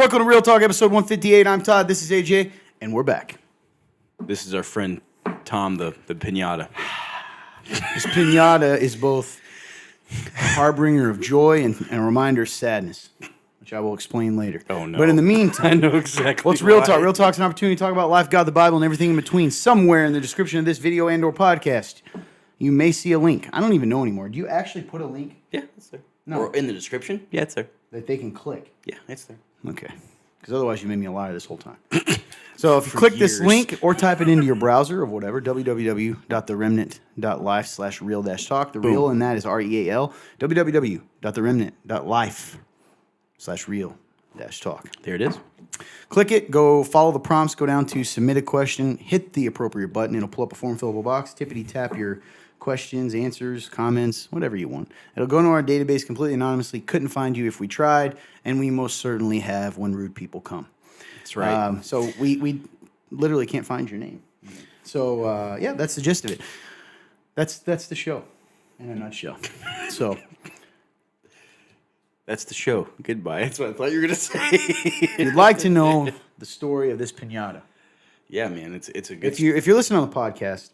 welcome to Real Talk, episode 158. I'm Todd, this is AJ, and we're back. This is our friend Tom, the pinata. This pinata is both a harbinger of joy and a reminder of sadness, which I will explain later. Oh, no. But in the meantime, I know exactly what's Real why. Talk? Real Talk's an opportunity to talk about life, God, the Bible, and everything in between. Somewhere in the description of this video and or podcast, you may see a link. I don't even know anymore. Do you actually put a link? Yeah, it's there. No. Or in the description? Yeah, it's there. That they can click? Yeah, it's there. Okay. Because otherwise you made me a liar this whole time. So if you For click this years. link or type it into your browser or whatever, www.theremnant.life/real-talk. The real in that is REAL. www.theremnant.life/real-talk. There it is. Click it, go follow the prompts, go down to submit a question, hit the appropriate button. It'll pull up a form fillable box. Tippity tap your questions, answers, comments, whatever you want. It'll go into our database completely anonymously. Couldn't find you if we tried, and we most certainly have when rude people come. That's right. So we literally can't find your name. So yeah, that's the gist of it. That's the show in a nutshell. So That's the show. Goodbye. That's what I thought you were going to say. if you'd like to know the story of this pinata, Yeah, man. It's a good... if you're listening on the podcast,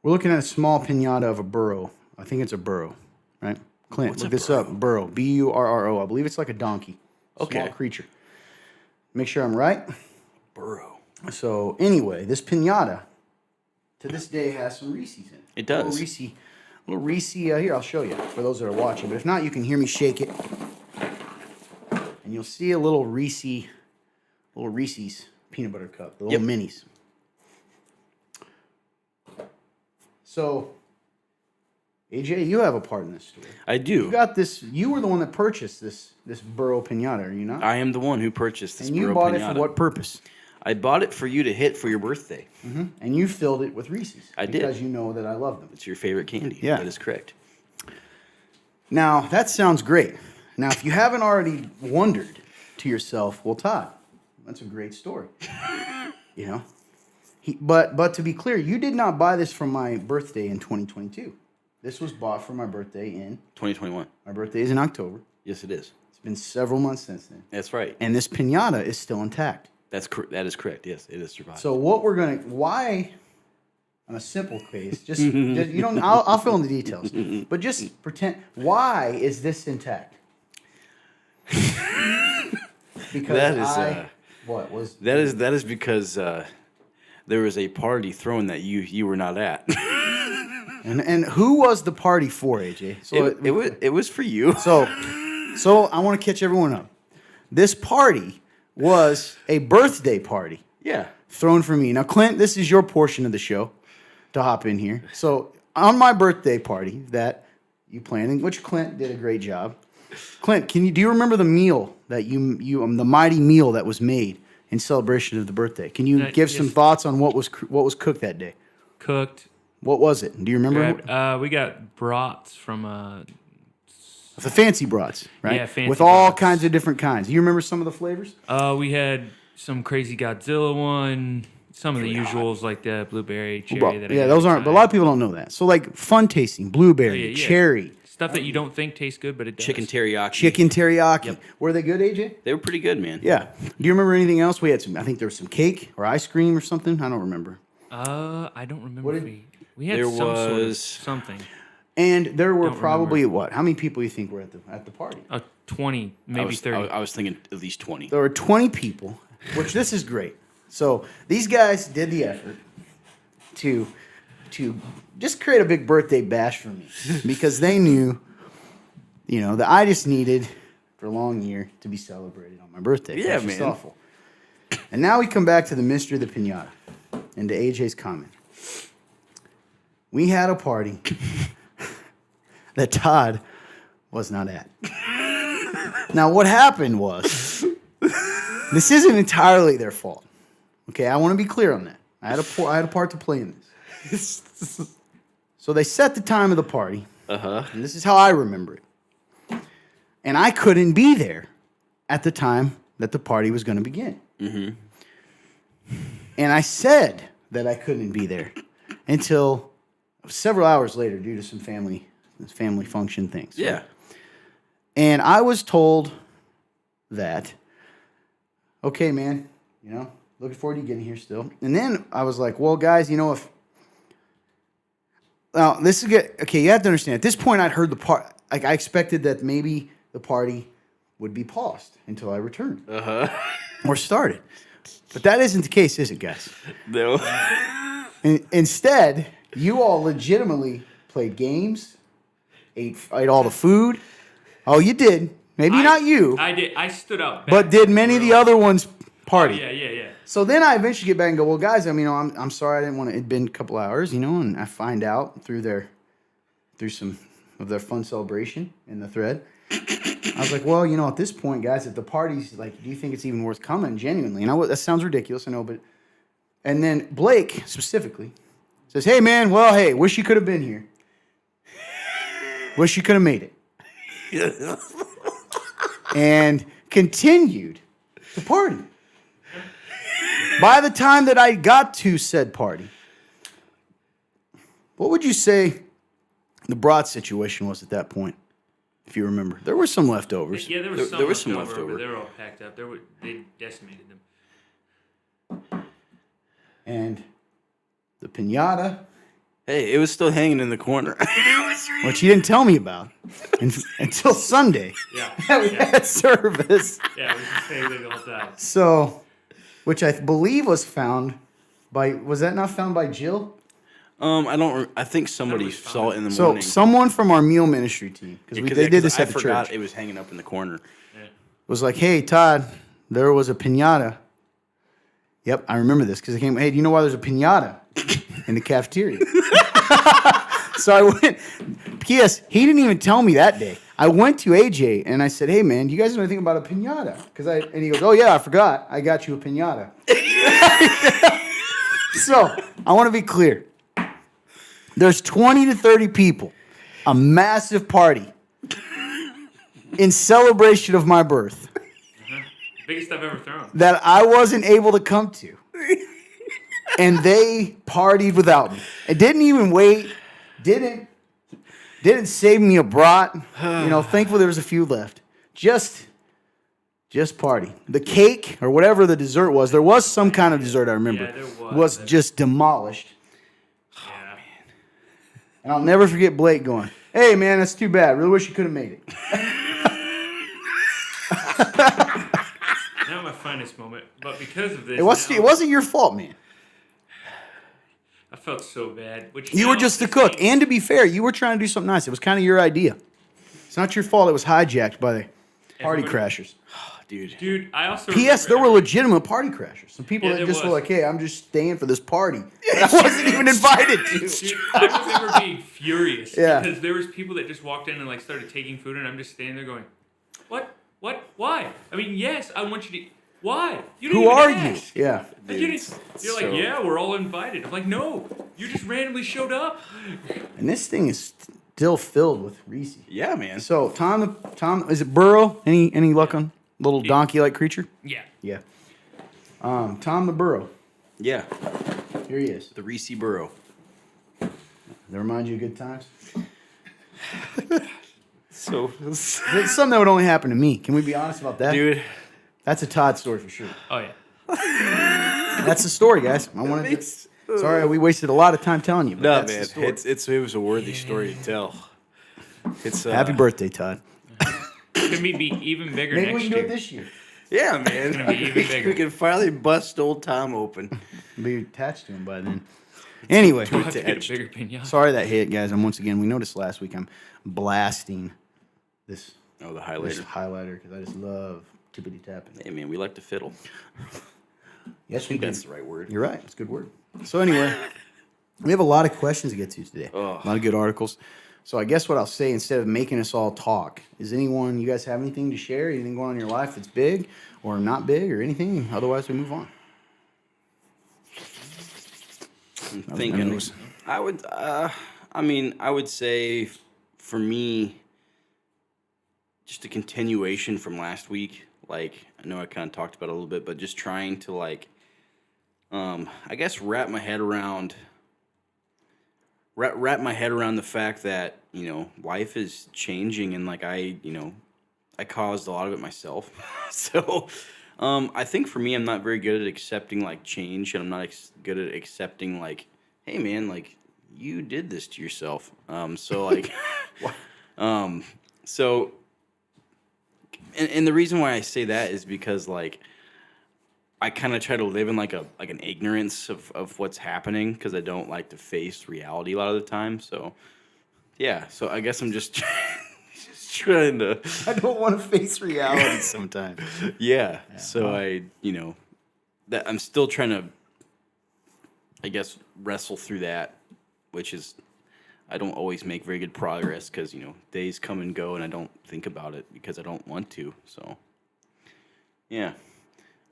we're looking at a small pinata of a burrow. I think it's a burrow, right? Clint, What's look a this up. Burrow, Burro. I believe it's like a donkey. Small Okay. creature. Make sure I'm right. Burrow. So anyway, this pinata to this day has some Reese's in it. It does. Little Reese. Here, I'll show you for those that are watching. But if not, you can hear me shake it, and you'll see a little Reese's peanut butter cup, the little minis. So, AJ, you have a part in this story. I do. You got this. You were the one that purchased this Burrow pinata, are you not? I am the one who purchased this And you Burrow bought pinata. it for what purpose? I bought it for you to hit for your birthday. And you filled it with Reese's. I did. Because you know that I love them. It's your favorite candy. Yeah. That is correct. Now, that sounds great. Now, if you haven't already wondered to yourself, well, Todd, that's a great story. You know? But to be clear, you did not buy this for my birthday in 2022. This was bought for my birthday in... 2021. My birthday is in October. Yes, it is. It's been several months since then. That's right. And this pinata is still intact. That is correct. Yes, it is survived. So what we're going to... Why... On a simple case, just you don't... I'll fill in the details. But just pretend... Why is this intact? Because That is, what was... That is because there was a party thrown that you were not at. And who was the party for, AJ? So it was for you. So I want to catch everyone up. This party was a birthday party Yeah. thrown for me. Now, Clint, this is your portion of the show to hop in here. So on my birthday party that you planned, which Clint did a great job. Clint, do you remember the meal that the mighty meal that was made in celebration of the birthday? Can you give some thoughts on what was cooked that day? Cooked. What was it? Do you remember? We got brats from The fancy brats, right? Yeah, fancy with all brats. kinds of different kinds. You remember some of the flavors? we had some crazy Godzilla one, some of the usuals like the blueberry, cherry. Well, yeah, those aren't. But a lot of people don't know that. So like fun tasting, blueberry, Yeah. cherry, Stuff that you don't think tastes good, but it does. Chicken teriyaki. chicken teriyaki. Were they good, AJ? They were pretty good, man. Yeah. Do you remember anything else? We had some. I think there was some cake or ice cream or something. I don't remember. I don't remember. What If did- we had There some sort of was- something. And there were Don't probably what? How many people do you think were at the party? 20, maybe 30. I was thinking at least 20. There were 20 people, which this is great. So these guys did the effort to just create a big birthday bash for me because they knew, that I just needed for a long year to be celebrated on my birthday. Yeah, That's just man. awful. And now we come back to the mystery of the pinata and to AJ's comment. We had a party that Todd was not at. Now, what happened was, this isn't entirely their fault. Okay, I want to be clear on that. I had a part to play in this. So they set the time of the party, and this is how I remember it. And I couldn't be there at the time that the party was going to begin. Mm-hmm. And I said that I couldn't be there until several hours later due to some family function things. Yeah. And I was told that okay, man, looking forward to you getting here still. And then I was like, well, guys, if now this is good. Okay, you have to understand. At this point, I'd heard the part. Like I expected that maybe the party would be paused until I returned or started. But that isn't the case, is it, guys? No. Instead, you all legitimately played games, ate all the food. Oh, you did. Maybe not you. I did. I stood up. But did many of the other ones party? Yeah. So then I eventually get back and go, well, guys, I'm sorry I didn't want to. It'd been a couple hours, and I find out through some of their fun celebration in the thread. I was like, well, at this point, guys, if the party's like, do you think it's even worth coming genuinely? And that sounds ridiculous, I know, but. And then Blake specifically says, hey, man, wish you could have been here. Wish you could have made it. And continued to party. By the time that I got to said party, what would you say the brat situation was at that point, if you remember? There were some leftovers. Yeah, there was some leftover. But they were all packed up. They decimated them. And the piñata. Hey, it was still hanging in the corner. Which you didn't tell me about until Sunday. Yeah. We had service. Yeah, we just saved it the whole time. So, which I believe was found was that not found by Jill? I think somebody saw it in the So morning. someone from our meal ministry team, because they did this at the church. I forgot it was hanging up in the corner. Yeah. Was like, hey, Todd, there was a piñata. Yep, I remember this because it came, hey, do you know why there's a piñata in the cafeteria? So I went, P.S., he didn't even tell me that day. I went to AJ and I said, hey, man, do you guys know anything about a piñata? And he goes, oh, yeah, I forgot. I got you a piñata. So I want to be clear. There's 20 to 30 people, a massive party in celebration of my birth. Biggest I've ever thrown. That I wasn't able to come to. And they partied without me. It didn't even wait. Didn't save me a brat. Thankfully there was a few left. Just party. The cake or whatever the dessert was, there was some kind of dessert I remember. Yeah, there was just demolished. Yeah. And I'll never forget Blake going, hey man, that's too bad. Really wish you could have made it. Not my finest moment, but because of this, It wasn't your fault, man. I felt so bad. You were just the cook. And to be fair, you were trying to do something nice. It was kind of your idea. It's not your fault it was hijacked by the party crashers. Dude, I also P.S. There were legitimate party crashers. Some people that just were like, hey, I'm just staying for this party. I wasn't even invited to. Dude, I remember being furious. Yeah. Because there was people that just walked in and started taking food, and I'm just standing there going, what? Why? I mean, yes, I want you to... Why? You didn't Who even are ask. you? Yeah. You're like, yeah, we're all invited. I'm like, no, you just randomly showed up. And this thing is still filled with Reese. Yeah, man. So Tom, is it Burrow? Any luck on little donkey-like creature? Yeah. Yeah. Tom the Burrow. Yeah. Here he is. The Reese Burrow. That remind you of good times? So, It's something that would only happen to me. Can we be honest about that? dude. That's a Todd story for sure. Oh, yeah. That's the story, guys. Sorry, we wasted a lot of time telling you. But No, that's man. the story. It was a worthy story to tell. It's Happy birthday, Todd. It's going to be even bigger Maybe we next can do year. it this year. Yeah, man. gonna be even bigger. We can finally bust old Tom open. Be attached to him by then. Anyway, We'll have to get a bigger pinata. sorry that hit, guys. And once again, we noticed last week I'm blasting this Oh, the highlighter. highlighter because I just love tippity tapping. Hey, man, we like to fiddle. Yes, I we think do. that's the right word. You're right. It's a good word. So anyway, we have a lot of questions to get to today. Oh. A lot of good articles. So I guess what I'll say instead of making us all talk, is you guys have anything to share? Anything going on in your life that's big or not big or anything? Otherwise, we move on. I'm thinking. I would say for me, just a continuation from last week. Like, I know I kind of talked about it a little bit, but just trying to I guess wrap my head around the fact that, life is changing and I caused a lot of it myself. So, I think for me, I'm not very good at accepting like change, and I'm not good at accepting like, hey man, like you did this to yourself. So like, um, so, and the reason why I say that is because like I kind of try to live in like an ignorance of what's happening because I don't like to face reality a lot of the time. So yeah, so I guess I'm just just trying to. I don't want to face reality sometimes. Yeah. So that I'm still trying to, I guess, wrestle through that, which is, I don't always make very good progress because, days come and go and I don't think about it because I don't want to. So, yeah,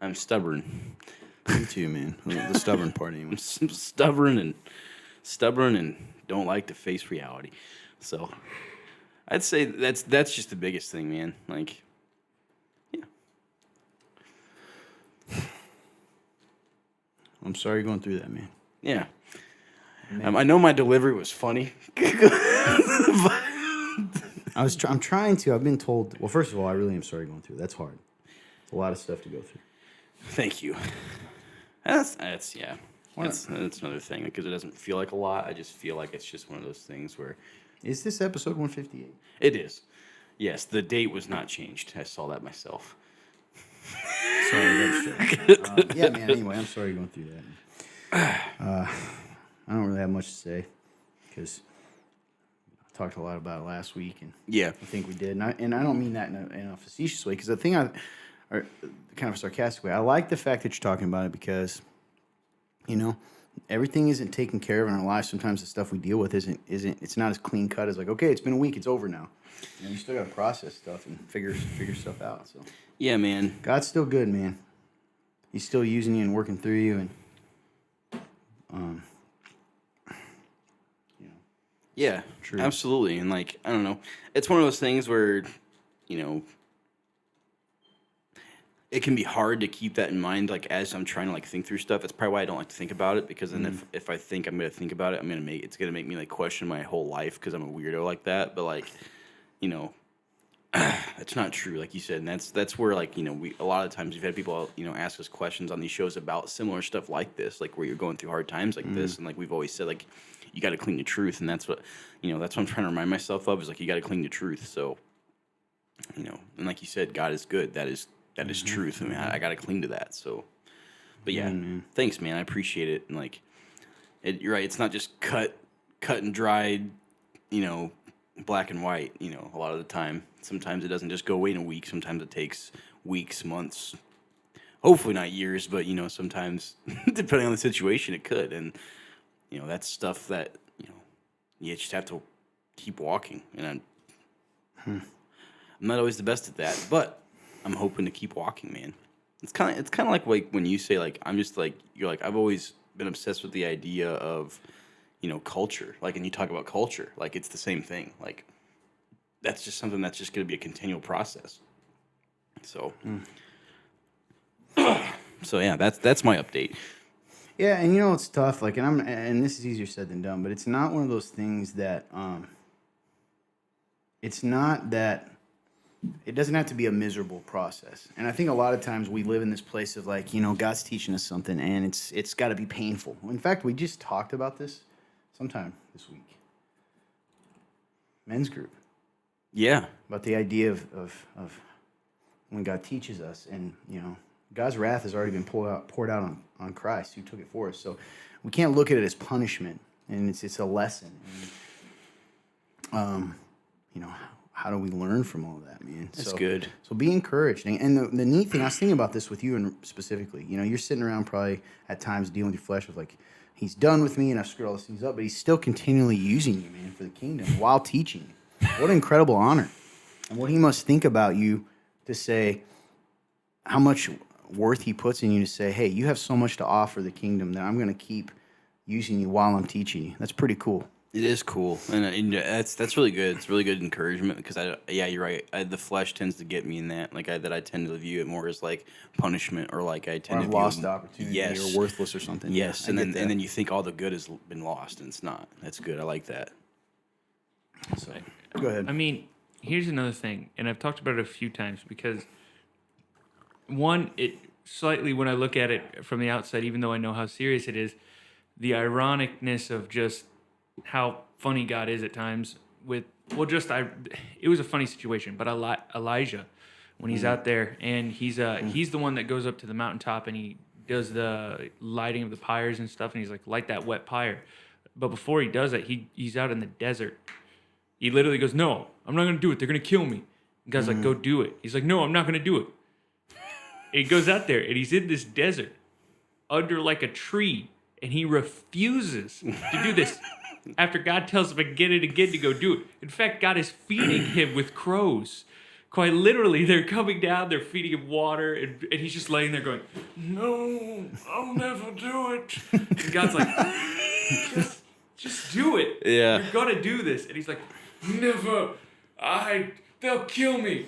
I'm stubborn. Me too, man. The stubborn part, anyway. I'm stubborn and don't like to face reality. So, I'd say that's just the biggest thing, man. Like, yeah. I'm sorry you're going through that, man. Yeah. I know my delivery was funny. I'm trying to. I've been told. Well, first of all, I really am sorry going through. That's hard. It's a lot of stuff to go through. Thank you. That's yeah. That's another thing because it doesn't feel like a lot. I just feel like it's just one of those things where. Is this episode 158? It is. Yes, the date was not changed. I saw that myself. Sorry, that's true. Yeah, man. Anyway, I'm sorry you're going through that. I don't really have much to say because I talked a lot about it last week, and Yeah. I think we did. And I don't mean that in a facetious way because the thing or kind of a sarcastic way. I like the fact that you're talking about it because, everything isn't taken care of in our lives. Sometimes the stuff we deal with isn't. It's not as clean cut as like, okay, it's been a week, it's over now. You still got to process stuff and figure stuff out. So Yeah, man. God's still good, man. He's still using you and working through you, and Yeah, True. absolutely. And like, I don't know. It's one of those things where, it can be hard to keep that in mind, like as I'm trying to like think through stuff. That's probably why I don't like to think about it because then if I think I'm gonna think about it, it's gonna make me like question my whole life because I'm a weirdo like that. But like, that's not true, like you said, and that's where like we a lot of times we've had people ask us questions on these shows about similar stuff like this, like where you're going through hard times like this, and like we've always said like you got to cling to truth, and that's what that's what I'm trying to remind myself of is like you got to cling to truth. So and like you said, God is good. That is truth. I mean, I got to cling to that. So, but yeah, thanks, man. I appreciate it. And like, you're right. It's not just cut and dried, black and white. A lot of the time, sometimes it doesn't just go away in a week. Sometimes it takes weeks, months, hopefully not years, but sometimes depending on the situation, it could. And that's stuff that you just have to keep walking. And I'm not always the best at that, but I'm hoping to keep walking, man. It's kind of like when you say like I'm just like you're like I've always been obsessed with the idea of culture, like, and you talk about culture like it's the same thing, like that's just something that's just going to be a continual process. So so yeah, that's my update. Yeah, and it's tough. Like, and this is easier said than done, but it's not one of those things that it's not that it doesn't have to be a miserable process. And I think a lot of times we live in this place of like, God's teaching us something, and it's got to be painful. In fact, we just talked about this sometime this week. Men's group. Yeah. About the idea of when God teaches us, and God's wrath has already been poured out on Christ who took it for us. So we can't look at it as punishment, and it's a lesson. And, how do we learn from all of that, man? That's good. So be encouraged. And the neat thing, I was thinking about this with you and specifically, you're sitting around probably at times dealing with your flesh with like, he's done with me and I've screwed all these things up, but he's still continually using you, man, for the kingdom while teaching you. What an incredible honor. And what he must think about you to say how much worth he puts in you to say, hey, you have so much to offer the kingdom that I'm going to keep using you while I'm teaching you. That's pretty cool. It is cool, and that's really good. It's really good encouragement because you're right. The flesh tends to get me in that. Like I tend to view it more as like punishment, or like I tend to view lost opportunity, yes, or worthless or something. Yes, and then you think all the good has been lost, and it's not. That's good. I like that. So go ahead. I mean, here's another thing, and I've talked about it a few times because it slightly, when I look at it from the outside, even though I know how serious it is, the ironicness of just how funny God is at times with, it was a funny situation, but Elijah, when he's out there and he's the one that goes up to the mountaintop and he does the lighting of the pyres and stuff, and he's like, light that wet pyre. But before he does it, he's out in the desert. He literally goes, no, I'm not going to do it. They're going to kill me. And God's like, go do it. He's like, no, I'm not going to do it. And he goes out there and he's in this desert under like a tree, and he refuses to do this after God tells him again and again to go do it. In fact, God is feeding him with crows. Quite literally, they're coming down, they're feeding him water, and he's just laying there going, no, I'll never do it. And God's like, just do it. Yeah. You're going to do this. And he's like, never. They'll kill me.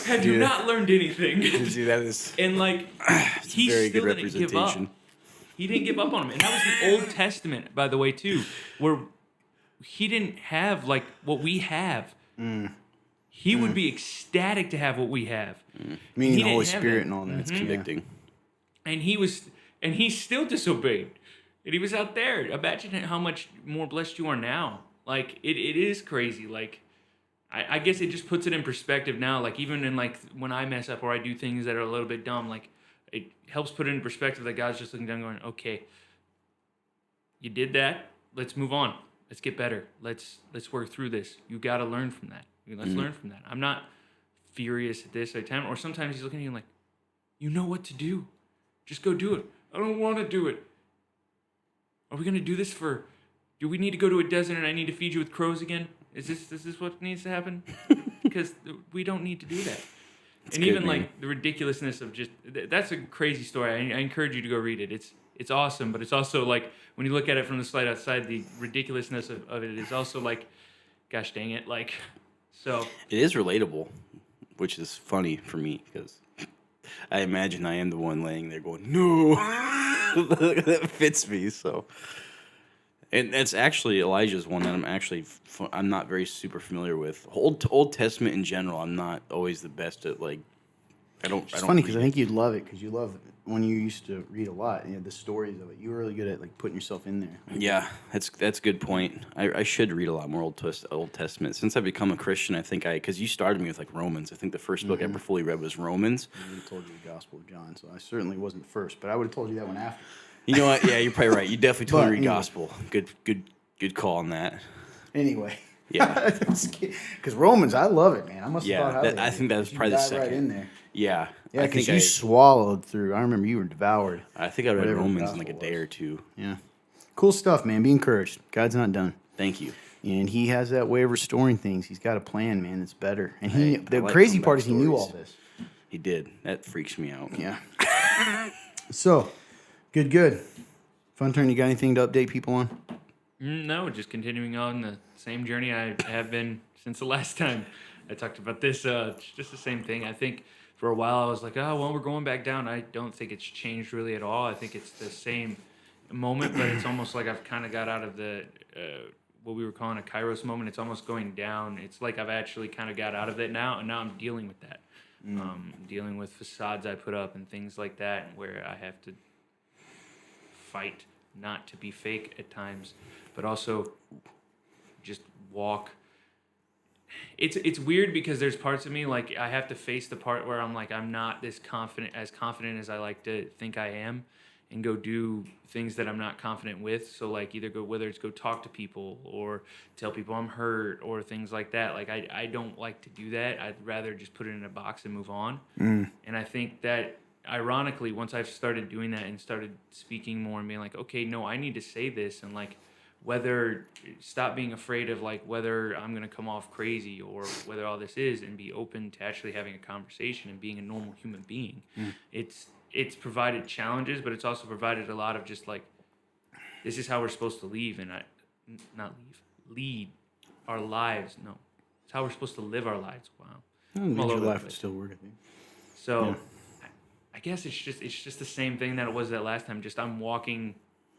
Have you not learned anything? Dude, that is And like, he very still good didn't give up. representation. He didn't give up on him. And that was the Old Testament, by the way, too, where he didn't have like what we have. He would be ecstatic to have what we have. Meaning He the Holy didn't have Spirit that. and all that. It's convicting. And he still disobeyed. And he was out there. Imagine how much more blessed you are now. Like, it is crazy. Like, I guess it just puts it in perspective now. Like, even in, like, when I mess up or I do things that are a little bit dumb, like, it helps put it in perspective that God's just looking down going, okay, you did that. Let's move on. Let's get better. Let's work through this. You got to learn from that. Let's learn from that. I'm not furious at this time. Or sometimes he's looking at you like, you know what to do. Just go do it. I don't want to do it. Are we going to do this do we need to go to a desert and I need to feed you with crows again? Is this what needs to happen? Because we don't need to do that. And good, even man. like the ridiculousness of that's a crazy story. I encourage you to go read it. It's awesome, but it's also like, when you look at it from the slide outside, the ridiculousness of it is also like, gosh dang it. Like, so. It is relatable, which is funny for me because I imagine I am the one laying there going, no, that fits me. So, and that's actually Elijah's one that I'm not very super familiar with. Old Testament in general, I'm not always the best at like. It's funny because I think you'd love it because you love when you used to read a lot. The stories of it. You were really good at like putting yourself in there. Yeah, that's a good point. I should read a lot more Old Testament since I've become a Christian. I think because you started me with like Romans. I think the first book I ever fully read was Romans. I would have told you the Gospel of John, so I certainly wasn't first, but I would have told you that one after. You know what? Yeah, you're probably right. You definitely told me to read anyway. Gospel. Good call on that. Anyway. Yeah. Because Romans, I love it, man. I must have thought I think that was probably the second. Right in there. Yeah. Yeah, I because think you swallowed through. I remember you were devoured. I think I read whatever the Romans in like a gospel day was. or two. Yeah. Cool stuff, man. Be encouraged. God's not done. Thank you. And he has that way of restoring things. He's got a plan, man. It's better. And the I like crazy comeback part is he knew stories. all this. He did. That freaks me out. Yeah. So, good. Fun turn. You got anything to update people on? No, just continuing on the same journey I have been since the last time I talked about this. It's just the same thing. I think for a while I was like, oh, well, we're going back down. I don't think it's changed really at all. I think it's the same moment, but it's almost like I've kind of got out of the what we were calling a Kairos moment. It's almost going down. It's like I've actually kind of got out of it now, and now I'm dealing with that. Dealing with facades I put up and things like that, where I have to fight not to be fake at times, but also just walk. It's weird because there's parts of me, like, I have to face the part where I'm like, I'm not as confident as I like to think I am, and go do things that I'm not confident with. So like whether it's go talk to people or tell people I'm hurt or things like that. Like I don't like to do that. I'd rather just put it in a box and move on. And I think that ironically, once I've started doing that and started speaking more and being like, okay, no, I need to say this, and like stop being afraid of like whether I'm going to come off crazy or whether all this is, and be open to actually having a conversation and being a normal human being. It's provided challenges, but it's also provided a lot of just like, this is how we're supposed to lead our lives. No, it's how we're supposed to live our lives. Wow. Your life would still work, I think. So I guess it's just the same thing that it was that last time. Just I'm walking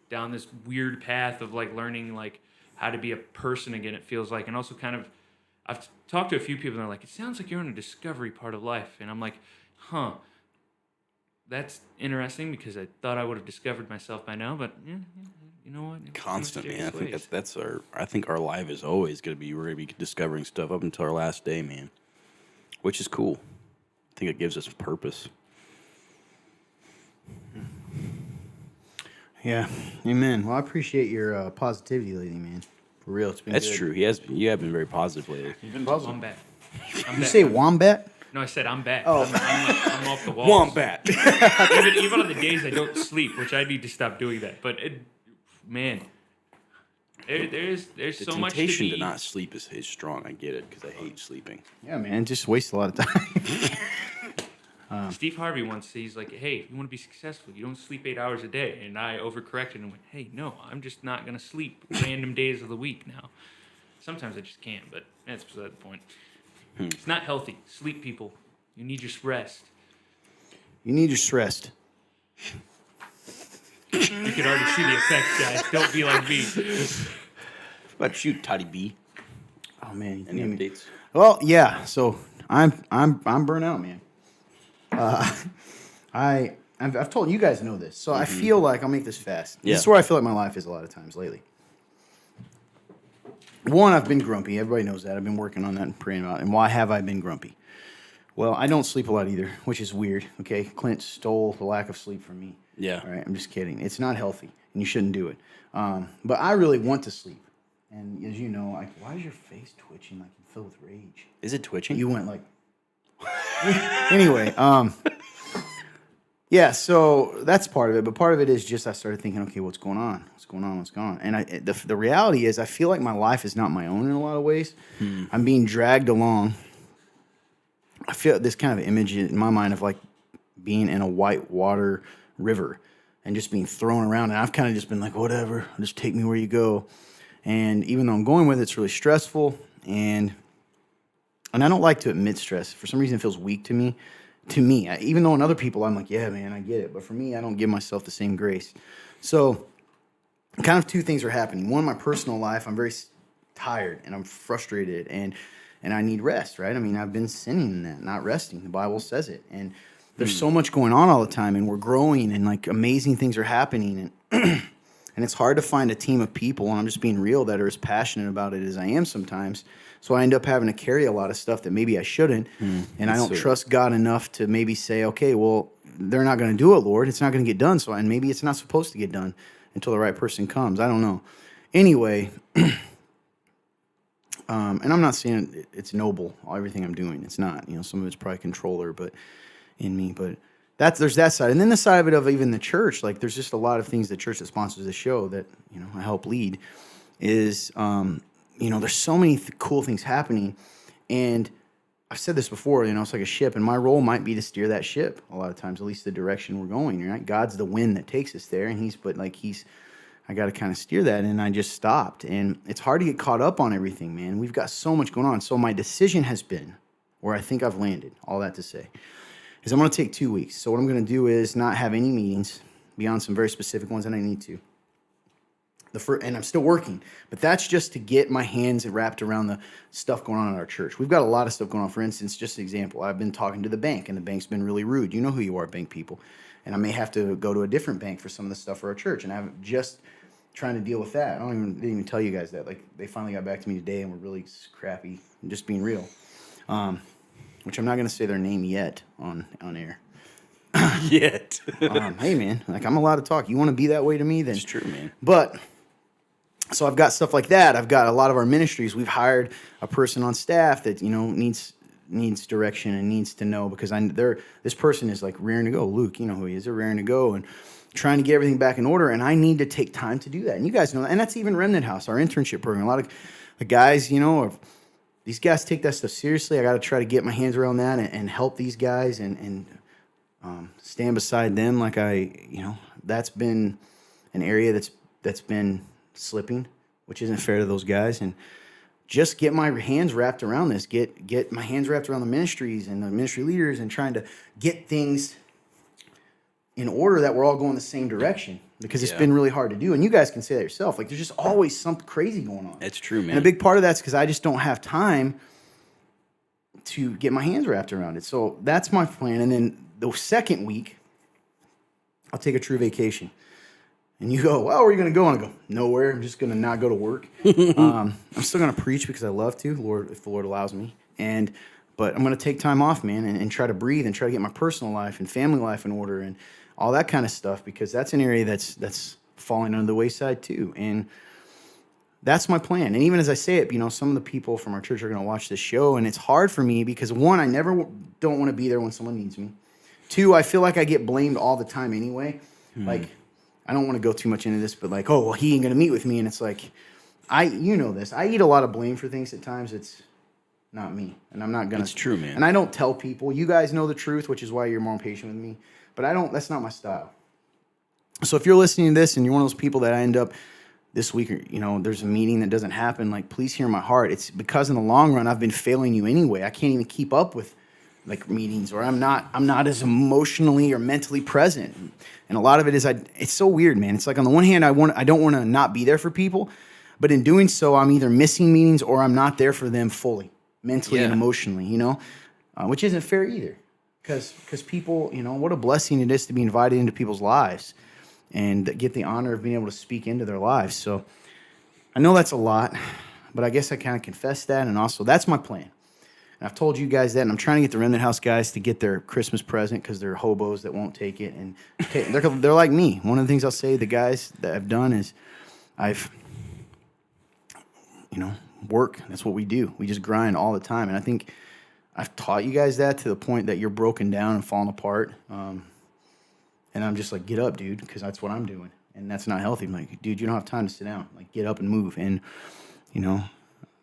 down this weird path of like learning like how to be a person again, it feels like. And also kind of, I've talked to a few people and they're like, it sounds like you're in a discovery part of life. And I'm like, that's interesting because I thought I would have discovered myself by now, but yeah, you know what? Constant, man. I think Ways. that's our. I think our life is always gonna be. We're gonna be discovering stuff up until our last day, man. Which is cool. I think it gives us purpose. Yeah, amen. Well, I appreciate your positivity lately, man. For real, it's been That's good. true. You have been very positive lately. You've been positive. I'm back. You say wombat? No, I said I'm back. Oh. I'm off the walls. Wombat. Even on the days I don't sleep, which I need to stop doing that. But man, there's The so much to temptation be. to not sleep is strong. I get it because I hate sleeping. Yeah, man, just waste a lot of time. Steve Harvey once he's like, "Hey, if you want to be successful, you don't sleep 8 hours a day." And I overcorrected and went, "Hey, no, I'm just not gonna sleep random days of the week now. Sometimes I just can't, but that's beside the point. It's not healthy. Sleep, people. You need your rest." You need your rest. You can already see the effects, guys. Don't be like me. What about you, Toddy B? Oh man, you Any made me- updates? Well, yeah. So I'm burnt out, man. I've told you guys know this, so I feel like I'll make this fast. Yeah. This is where I feel like my life is a lot of times lately. One, I've been grumpy. Everybody knows that. I've been working on that and praying about it. And why have I been grumpy? Well, I don't sleep a lot either, which is weird. Okay, Clint stole the lack of sleep from me. Yeah. All right, I'm just kidding. It's not healthy, and you shouldn't do it. But I really want to sleep. And as you know, like, why is your face twitching like you're filled with rage? Is it twitching? You went like. Anyway, yeah. So that's part of it, but part of it is just I started thinking, okay, what's going on? What's going on? What's going on? And the reality is, I feel like my life is not my own in a lot of ways. I'm being dragged along. I feel this kind of image in my mind of like being in a whitewater river and just being thrown around. And I've kind of just been like, whatever, just take me where you go. And even though I'm going with it, it's really stressful. And I don't like to admit stress. For some reason, it feels weak to me. Even though in other people, I'm like, yeah, man, I get it. But for me, I don't give myself the same grace. So kind of two things are happening. One, my personal life, I'm very tired and I'm frustrated and I need rest, right? I mean, I've been sinning in that, not resting. The Bible says it. And there's so much going on all the time, and we're growing, and like amazing things are happening. And and it's hard to find a team of people, and I'm just being real, that are as passionate about it as I am sometimes. So I end up having to carry a lot of stuff that maybe I shouldn't. And I don't trust God enough to maybe say, okay, well, they're not going to do it, Lord. It's not going to get done. And maybe it's not supposed to get done until the right person comes. I don't know. Anyway, and I'm not saying it's noble, everything I'm doing. It's not. You know, some of it's probably controller, but in me. But there's that side. And then the side of it of even the church, like there's just a lot of things the church that sponsors the show that, you know, I help lead is, you know, there's so many cool things happening. And I've said this before, you know, it's like a ship, and my role might be to steer that ship a lot of times, at least the direction we're going, right? God's the wind that takes us there, and I got to kind of steer that, and I just stopped. And it's hard to get caught up on everything, man. We've got so much going on. So my decision has been, where I think I've landed, all that to say, is I'm going to take 2 weeks. So what I'm going to do is not have any meetings beyond some very specific ones that I need to. And I'm still working, but that's just to get my hands wrapped around the stuff going on in our church. We've got a lot of stuff going on. For instance, just an example, I've been talking to the bank, and the bank's been really rude. You know who you are, bank people. And I may have to go to a different bank for some of the stuff for our church, and I'm just trying to deal with that. Didn't even tell you guys that. Like, they finally got back to me today, and were really crappy, and just being real. Which I'm not going to say their name yet on air. Yet. Hey, man, like, I'm allowed to talk. You want to be that way to me? Then It's true, man. But so I've got stuff like that. I've got a lot of our ministries. We've hired a person on staff that, you know, needs direction and needs to know, because this person is like raring to go. Luke, you know who he is. They're raring to go and trying to get everything back in order. And I need to take time to do that. And you guys know that. And that's even Remnant House, our internship program. A lot of the guys, you know, these guys take that stuff seriously. I got to try to get my hands around that and help these guys and stand beside them. Like that's been an area that's been slipping, which isn't fair to those guys. And just get my hands wrapped around this, get my hands wrapped around the ministries and the ministry leaders, and trying to get things in order that we're all going the same direction, because it's been really hard to do. And you guys can say that yourself. Like, there's just always something crazy going on. It's true, man. And a big part of that's because I just don't have time to get my hands wrapped around it. So that's my plan. And then the second week, I'll take a true vacation. And you go, well, where are you going to go? And I go, nowhere. I'm just going to not go to work. I'm still going to preach because I love to, Lord, if the Lord allows me. But I'm going to take time off, man, and try to breathe and try to get my personal life and family life in order and all that kind of stuff, because that's an area that's falling under the wayside too. And that's my plan. And even as I say it, some of the people from our church are going to watch this show, and it's hard for me because, one, I never don't want to be there when someone needs me. Two, I feel like I get blamed all the time anyway. Like, I don't want to go too much into this, but like, oh, well, he ain't going to meet with me. And it's like, this. I eat a lot of blame for things at times. It's not me. And I'm not going to. It's true, man. And I don't tell people. You guys know the truth, which is why you're more patient with me. But that's not my style. So if you're listening to this and you're one of those people that I end up this week, there's a meeting that doesn't happen, like, please hear my heart. It's because in the long run, I've been failing you anyway. I can't even keep up with like meetings, or I'm not as emotionally or mentally present. And a lot of it is it's so weird, man. It's like, on the one hand, I don't want to not be there for people, but in doing so, I'm either missing meetings or I'm not there for them fully, mentally and emotionally, which isn't fair either. Because people, what a blessing it is to be invited into people's lives and get the honor of being able to speak into their lives. So I know that's a lot, but I guess I kind of confess that. And also, that's my plan. And I've told you guys that, and I'm trying to get the Remnant House guys to get their Christmas present because they're hobos that won't take it. And they're like me. One of the things I'll say, the guys that I've done is I've, work. That's what we do. We just grind all the time. And I think I've taught you guys that to the point that you're broken down and falling apart. And I'm just like, get up, dude, because that's what I'm doing. And that's not healthy. I'm like, dude, you don't have time to sit down. Like, get up and move. And,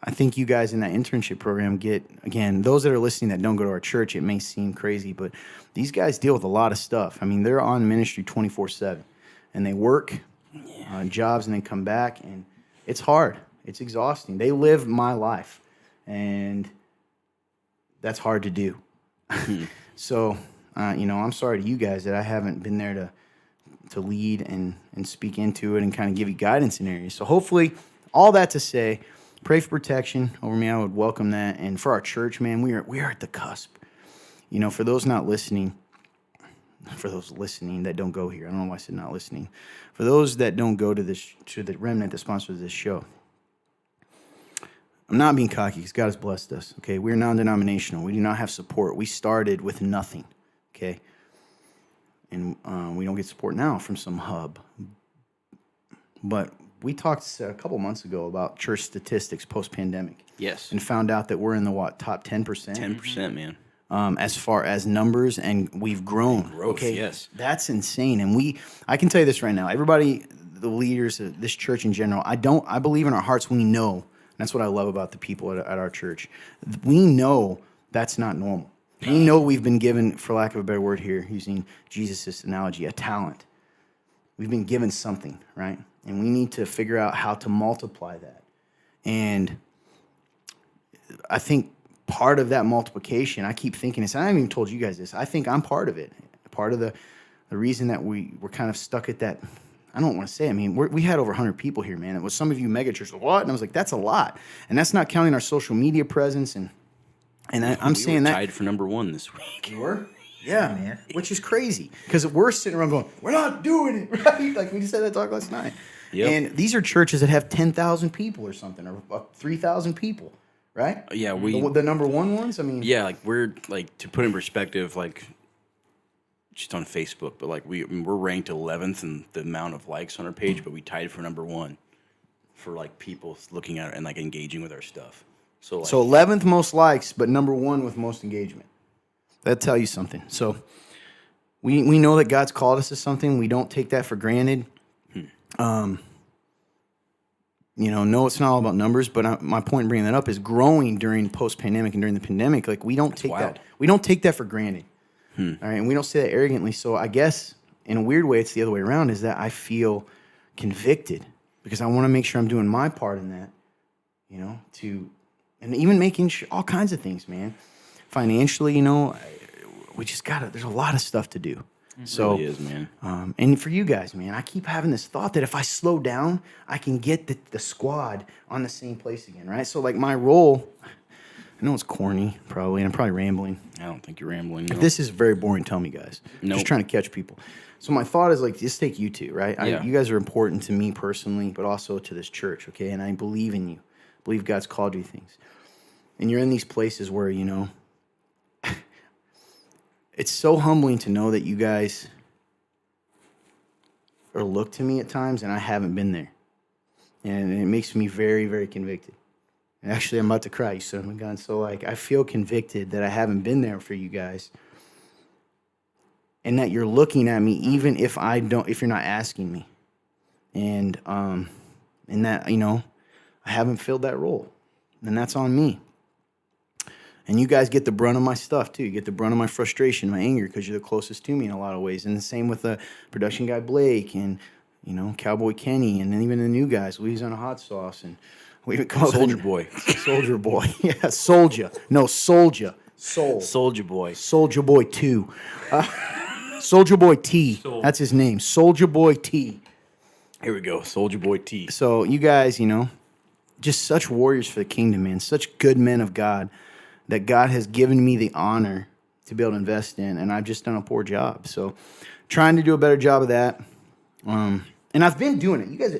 I think you guys in that internship program again, those that are listening that don't go to our church, it may seem crazy, but these guys deal with a lot of stuff. I mean, they're on ministry 24/7, and they work jobs and then come back, and it's hard. It's exhausting. They live my life, and that's hard to do. So, I'm sorry to you guys that I haven't been there to lead and speak into it and kind of give you guidance in areas. So hopefully, all that to say, pray for protection over me. I would welcome that. And for our church, man, we are at the cusp. For those not listening, for those listening that don't go here, I don't know why I said not listening. For those that don't go to the Remnant that sponsors this show, I'm not being cocky because God has blessed us. Okay, we're non-denominational. We do not have support. We started with nothing. Okay, and we don't get support now from some hub, but we talked a couple months ago about church statistics post-pandemic. Yes. And found out that we're in the, top 10%? 10%, man. As far as numbers, and we've grown. Growth, okay? Yes. That's insane. And I can tell you this right now. Everybody, the leaders of this church in general, I believe in our hearts we know. That's what I love about the people at our church. We know that's not normal. We know we've been given, for lack of a better word here, using Jesus' analogy, a talent. We've been given something, right? And we need to figure out how to multiply that. And I think part of that multiplication, I keep thinking this, and I haven't even told you guys this, I think I'm part of it. Part of the reason that we're kind of stuck at that, I don't want to say, I mean, we had over 100 people here, man. It was some of you mega churches, what? And I was like, that's a lot. And that's not counting our social media presence. And I'm saying that. We were tied for number 1 this week. You were? Yeah, man. Which is crazy. Because we're sitting around going, we're not doing it, right? Like we just had that talk last night. Yep. And these are churches that have 10,000 people or something, or 3,000 people, right? Yeah, the number 1 ones. I mean, yeah, like we're like, to put in perspective, like just on Facebook, but like we're ranked 11th in the amount of likes on our page, but we tied for number 1 for like people looking at it and like engaging with our stuff. So 11th most likes, but number 1 with most engagement. That'll tell you something. So we know that God's called us to something. We don't take that for granted. No, it's not all about numbers, but my point in bringing that up is growing during post-pandemic and during the pandemic. Like we don't take that. We don't take that for granted. All right, and we don't say that arrogantly. So I guess in a weird way, it's the other way around. Is that I feel convicted because I want to make sure I'm doing my part in that. And even making all kinds of things, man. Financially, we just there's a lot of stuff to do. So, really is, man. And for you guys, man, I keep having this thought that if I slow down, I can get the squad on the same place again, right? So, like my role, I know it's corny, probably, and I'm probably rambling. I don't think you're rambling. If No. this is very boring, tell me, guys. Nope. Just trying to catch people. So my thought is like, just take you two, right? Yeah. You guys are important to me personally, but also to this church, okay? And I believe in you. I believe God's called you things. And you're in these places where, you know, it's so humbling to know that you guys are looked to me at times, and I haven't been there. And it makes me very, very convicted. And actually, I'm about to cry, you son of a gun. So, like, I feel convicted that I haven't been there for you guys. And that you're looking at me even if you're not asking me. And that, you know, I haven't filled that role. And that's on me. And you guys get the brunt of my stuff, too. You get the brunt of my frustration, my anger, because you're the closest to me in a lot of ways. And the same with the production guy, Blake, and, you know, Cowboy Kenny, and then even the new guys, Louisiana Hot Sauce, and we even call Soldier Boy. Soldier Boy. Yeah, Soldier. No, Soldier. Soldier Boy. Soldier Boy 2. Soldier Boy T. That's his name. Soldier Boy T. Here we go. Soldier Boy T. So you guys, you know, just such warriors for the kingdom, man. Such good men of God that God has given me the honor to be able to invest in, and I've just done a poor job. So trying to do a better job of that. And I've been doing it. You guys,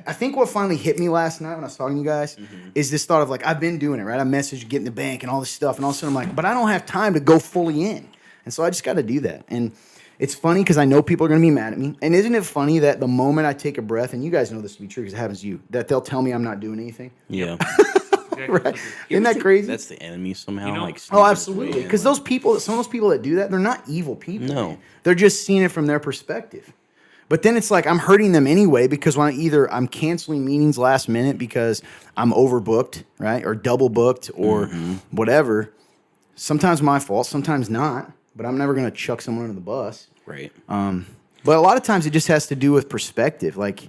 I think what finally hit me last night when I was talking to you guys is this thought of like, I've been doing it, right? I messaged, get in the bank and all this stuff. And all of a sudden I'm like, but I don't have time to go fully in. And so I just got to do that. And it's funny because I know people are going to be mad at me. And isn't it funny that the moment I take a breath, and you guys know this to be true because it happens to you, that they'll tell me I'm not doing anything? Yeah. Right? Isn't that crazy? That's the enemy somehow. You know- like Oh, absolutely. Because those people, some of those people that do that, they're not evil people. No. Man. They're just seeing it from their perspective. But then it's like I'm hurting them anyway because when I'm canceling meetings last minute because I'm overbooked, right? Or double booked or whatever. Sometimes my fault, sometimes not. But I'm never going to chuck someone under the bus. Right. But a lot of times it just has to do with perspective. Like,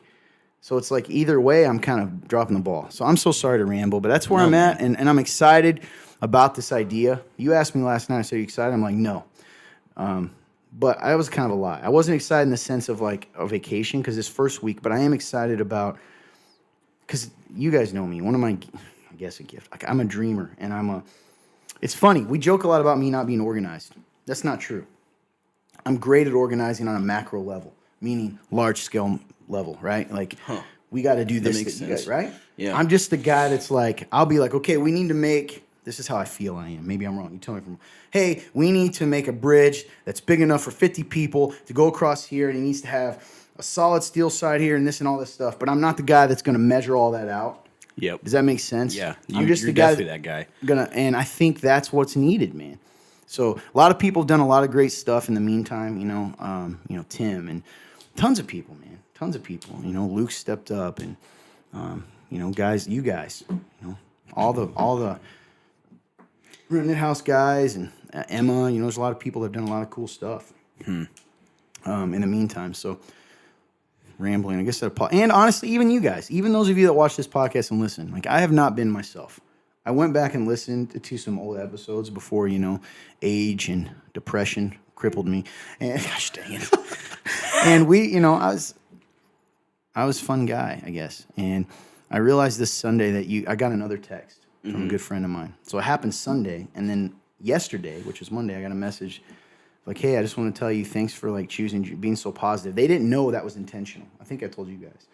so it's like either way, I'm kind of dropping the ball. So I'm so sorry to ramble, but that's where I'm at. And I'm excited about this idea. You asked me last night, I said, are you excited? I'm like, no. But I was kind of a lie. I wasn't excited in the sense of like a vacation because it's first week, but I am excited about, because you guys know me. One of my, I guess a gift. Like, I'm a dreamer and it's funny. We joke a lot about me not being organized. That's not true. I'm great at organizing on a macro level, meaning large scale level, right? Like, we got to do this, makes you guys, sense. right? Yeah. I'm just the guy that's like, I'll be like, okay, we need to make, this is how I feel I am. Maybe I'm wrong. You tell me if I'm wrong. Hey, we need to make a bridge that's big enough for 50 people to go across here, and it needs to have a solid steel side here and this and all this stuff. But I'm not the guy that's going to measure all that out. Yep. Does that make sense? Yeah. I'm just you're the guy definitely that guy. and I think that's what's needed, man. So a lot of people have done a lot of great stuff in the meantime, you know, Tim and tons of people, man. Tons of people. You know, Luke stepped up and you know, you guys, you know, all the Knit House guys and Emma, you know, there's a lot of people that have done a lot of cool stuff in the meantime. So rambling, I guess and honestly, even you guys, even those of you that watch this podcast and listen, like I have not been myself. I went back and listened to some old episodes before, you know, age and depression crippled me. And gosh dang it. And we, you know, I was a fun guy, I guess. And I realized this Sunday that I got another text from a good friend of mine. So it happened Sunday, and then yesterday, which was Monday, I got a message like, hey, I just want to tell you thanks for like being so positive. They didn't know that was intentional. I think I told you guys.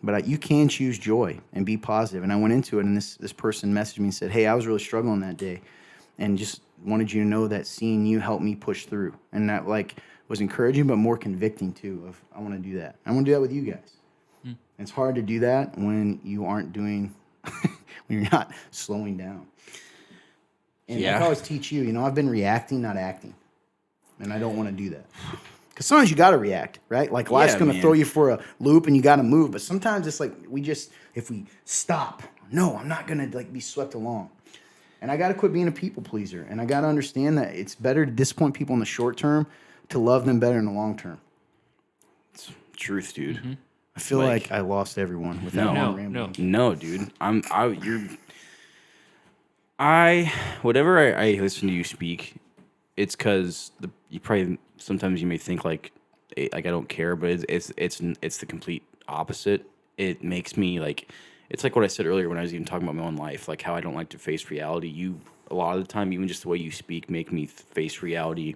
But you can choose joy and be positive. And I went into it, and this person messaged me and said, hey, I was really struggling that day, and just wanted you to know that seeing you helped me push through. And that like was encouraging, but more convicting too. Of I want to do that. I want to do that with you guys. And it's hard to do that when you aren't doing, when you're not slowing down. And I always teach you, you know, I've been reacting, not acting, and I don't want to do that. Because sometimes you got to react, right? Like life's going to throw you for a loop and you got to move. But sometimes it's like if we stop, no, I'm not going to like be swept along. And I got to quit being a people pleaser. And I got to understand that it's better to disappoint people in the short term to love them better in the long term. It's truth, dude. I feel like I lost everyone with that long rambling. No, dude. Whatever I listen to you speak, it's because you probably sometimes you may think like I don't care, but it's the complete opposite. It makes me like it's like what I said earlier when I was even talking about my own life, like how I don't like to face reality. A lot of the time, even just the way you speak, make me face reality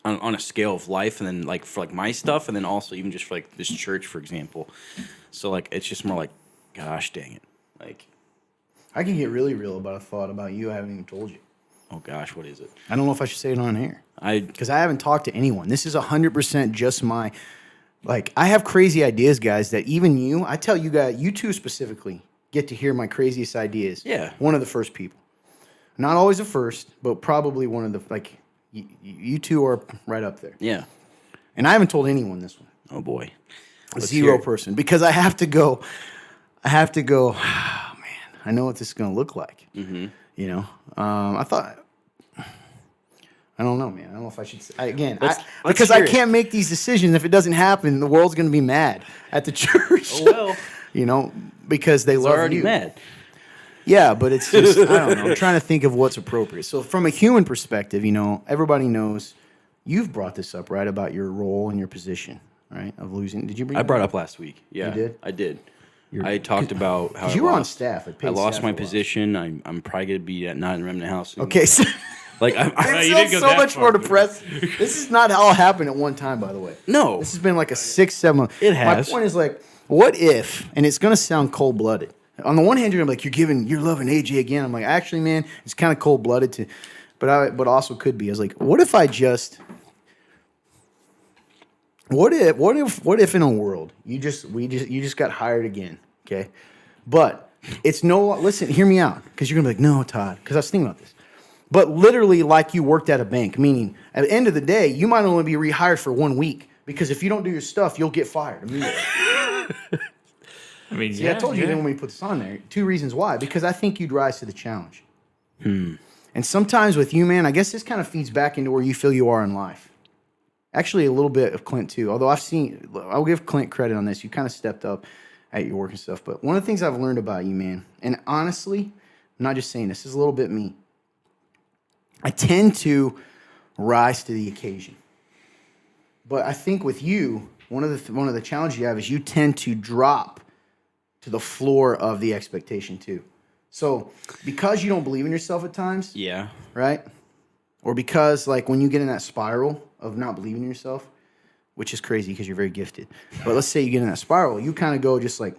on a scale of life, and then like for like my stuff, and then also even just for like this church, for example. So like it's just more like, gosh dang it, like I can get really real about a thought about you I haven't even told you. oh gosh, what is it? I don't know if I should say it on air. I Because I haven't talked to anyone. This is 100% just my, like, I have crazy ideas, guys, that even you, I tell you guys, you two specifically, get to hear my craziest ideas. Yeah. One of the first people. Not always the first, but probably one of the, like, you two are right up there. yeah. And I haven't told anyone this one. Oh boy. Let's Zero hear it. person. Because I have to go, oh, man, I know what this is going to look like. Mm-hmm. You know? I thought... I don't know, man. I don't know if I should say, because I hear it. can't make these decisions. If it doesn't happen, the world's going to be mad at the church. Oh well. You know, because they love Already you. mad. Yeah, but it's just, I don't know. I'm trying to think of what's appropriate. So from a human perspective, you know, everybody knows you've brought this up, right, about your role and your position, right, of losing. Did you bring I it brought up? up last week. Yeah. You did? I did. I talked about how 'Cause I you were on lost- staff at paid I lost staff my for a while. position. I'm probably gonna be not in Remnant House. Soon. Okay, so Like you it didn't sounds go so that much more far. depressing. This is not all happened at one time, by the way. No. This has been like a 6-7 month. It has. My point is like, what if, and it's going to sound cold-blooded. On the one hand, you're like, you're loving AJ again. I'm like, actually, man, it's kind of cold-blooded to, but also could be. I was like, what if in a world you just got hired again, okay? But it's listen, hear me out, because you're gonna be like, no, Todd, because I was thinking about this. But literally, like you worked at a bank, meaning at the end of the day, you might only be rehired for 1 week, because if you don't do your stuff, you'll get fired immediately. I mean, See, I told you then when we put this on there. 2 reasons why. Because I think you'd rise to the challenge. And sometimes with you, man, I guess this kind of feeds back into where you feel you are in life. Actually, a little bit of Clint too. Although I'll give Clint credit on this. You kind of stepped up at your work and stuff. But one of the things I've learned about you, man, and honestly, I'm not just saying this is a little bit me. I tend to rise to the occasion. But I think with you, one of the challenges you have is you tend to drop to the floor of the expectation too. So because you don't believe in yourself at times, Yeah. right? Or because like when you get in that spiral of not believing in yourself, which is crazy because you're very gifted. But let's say you get in that spiral, you kind of go just like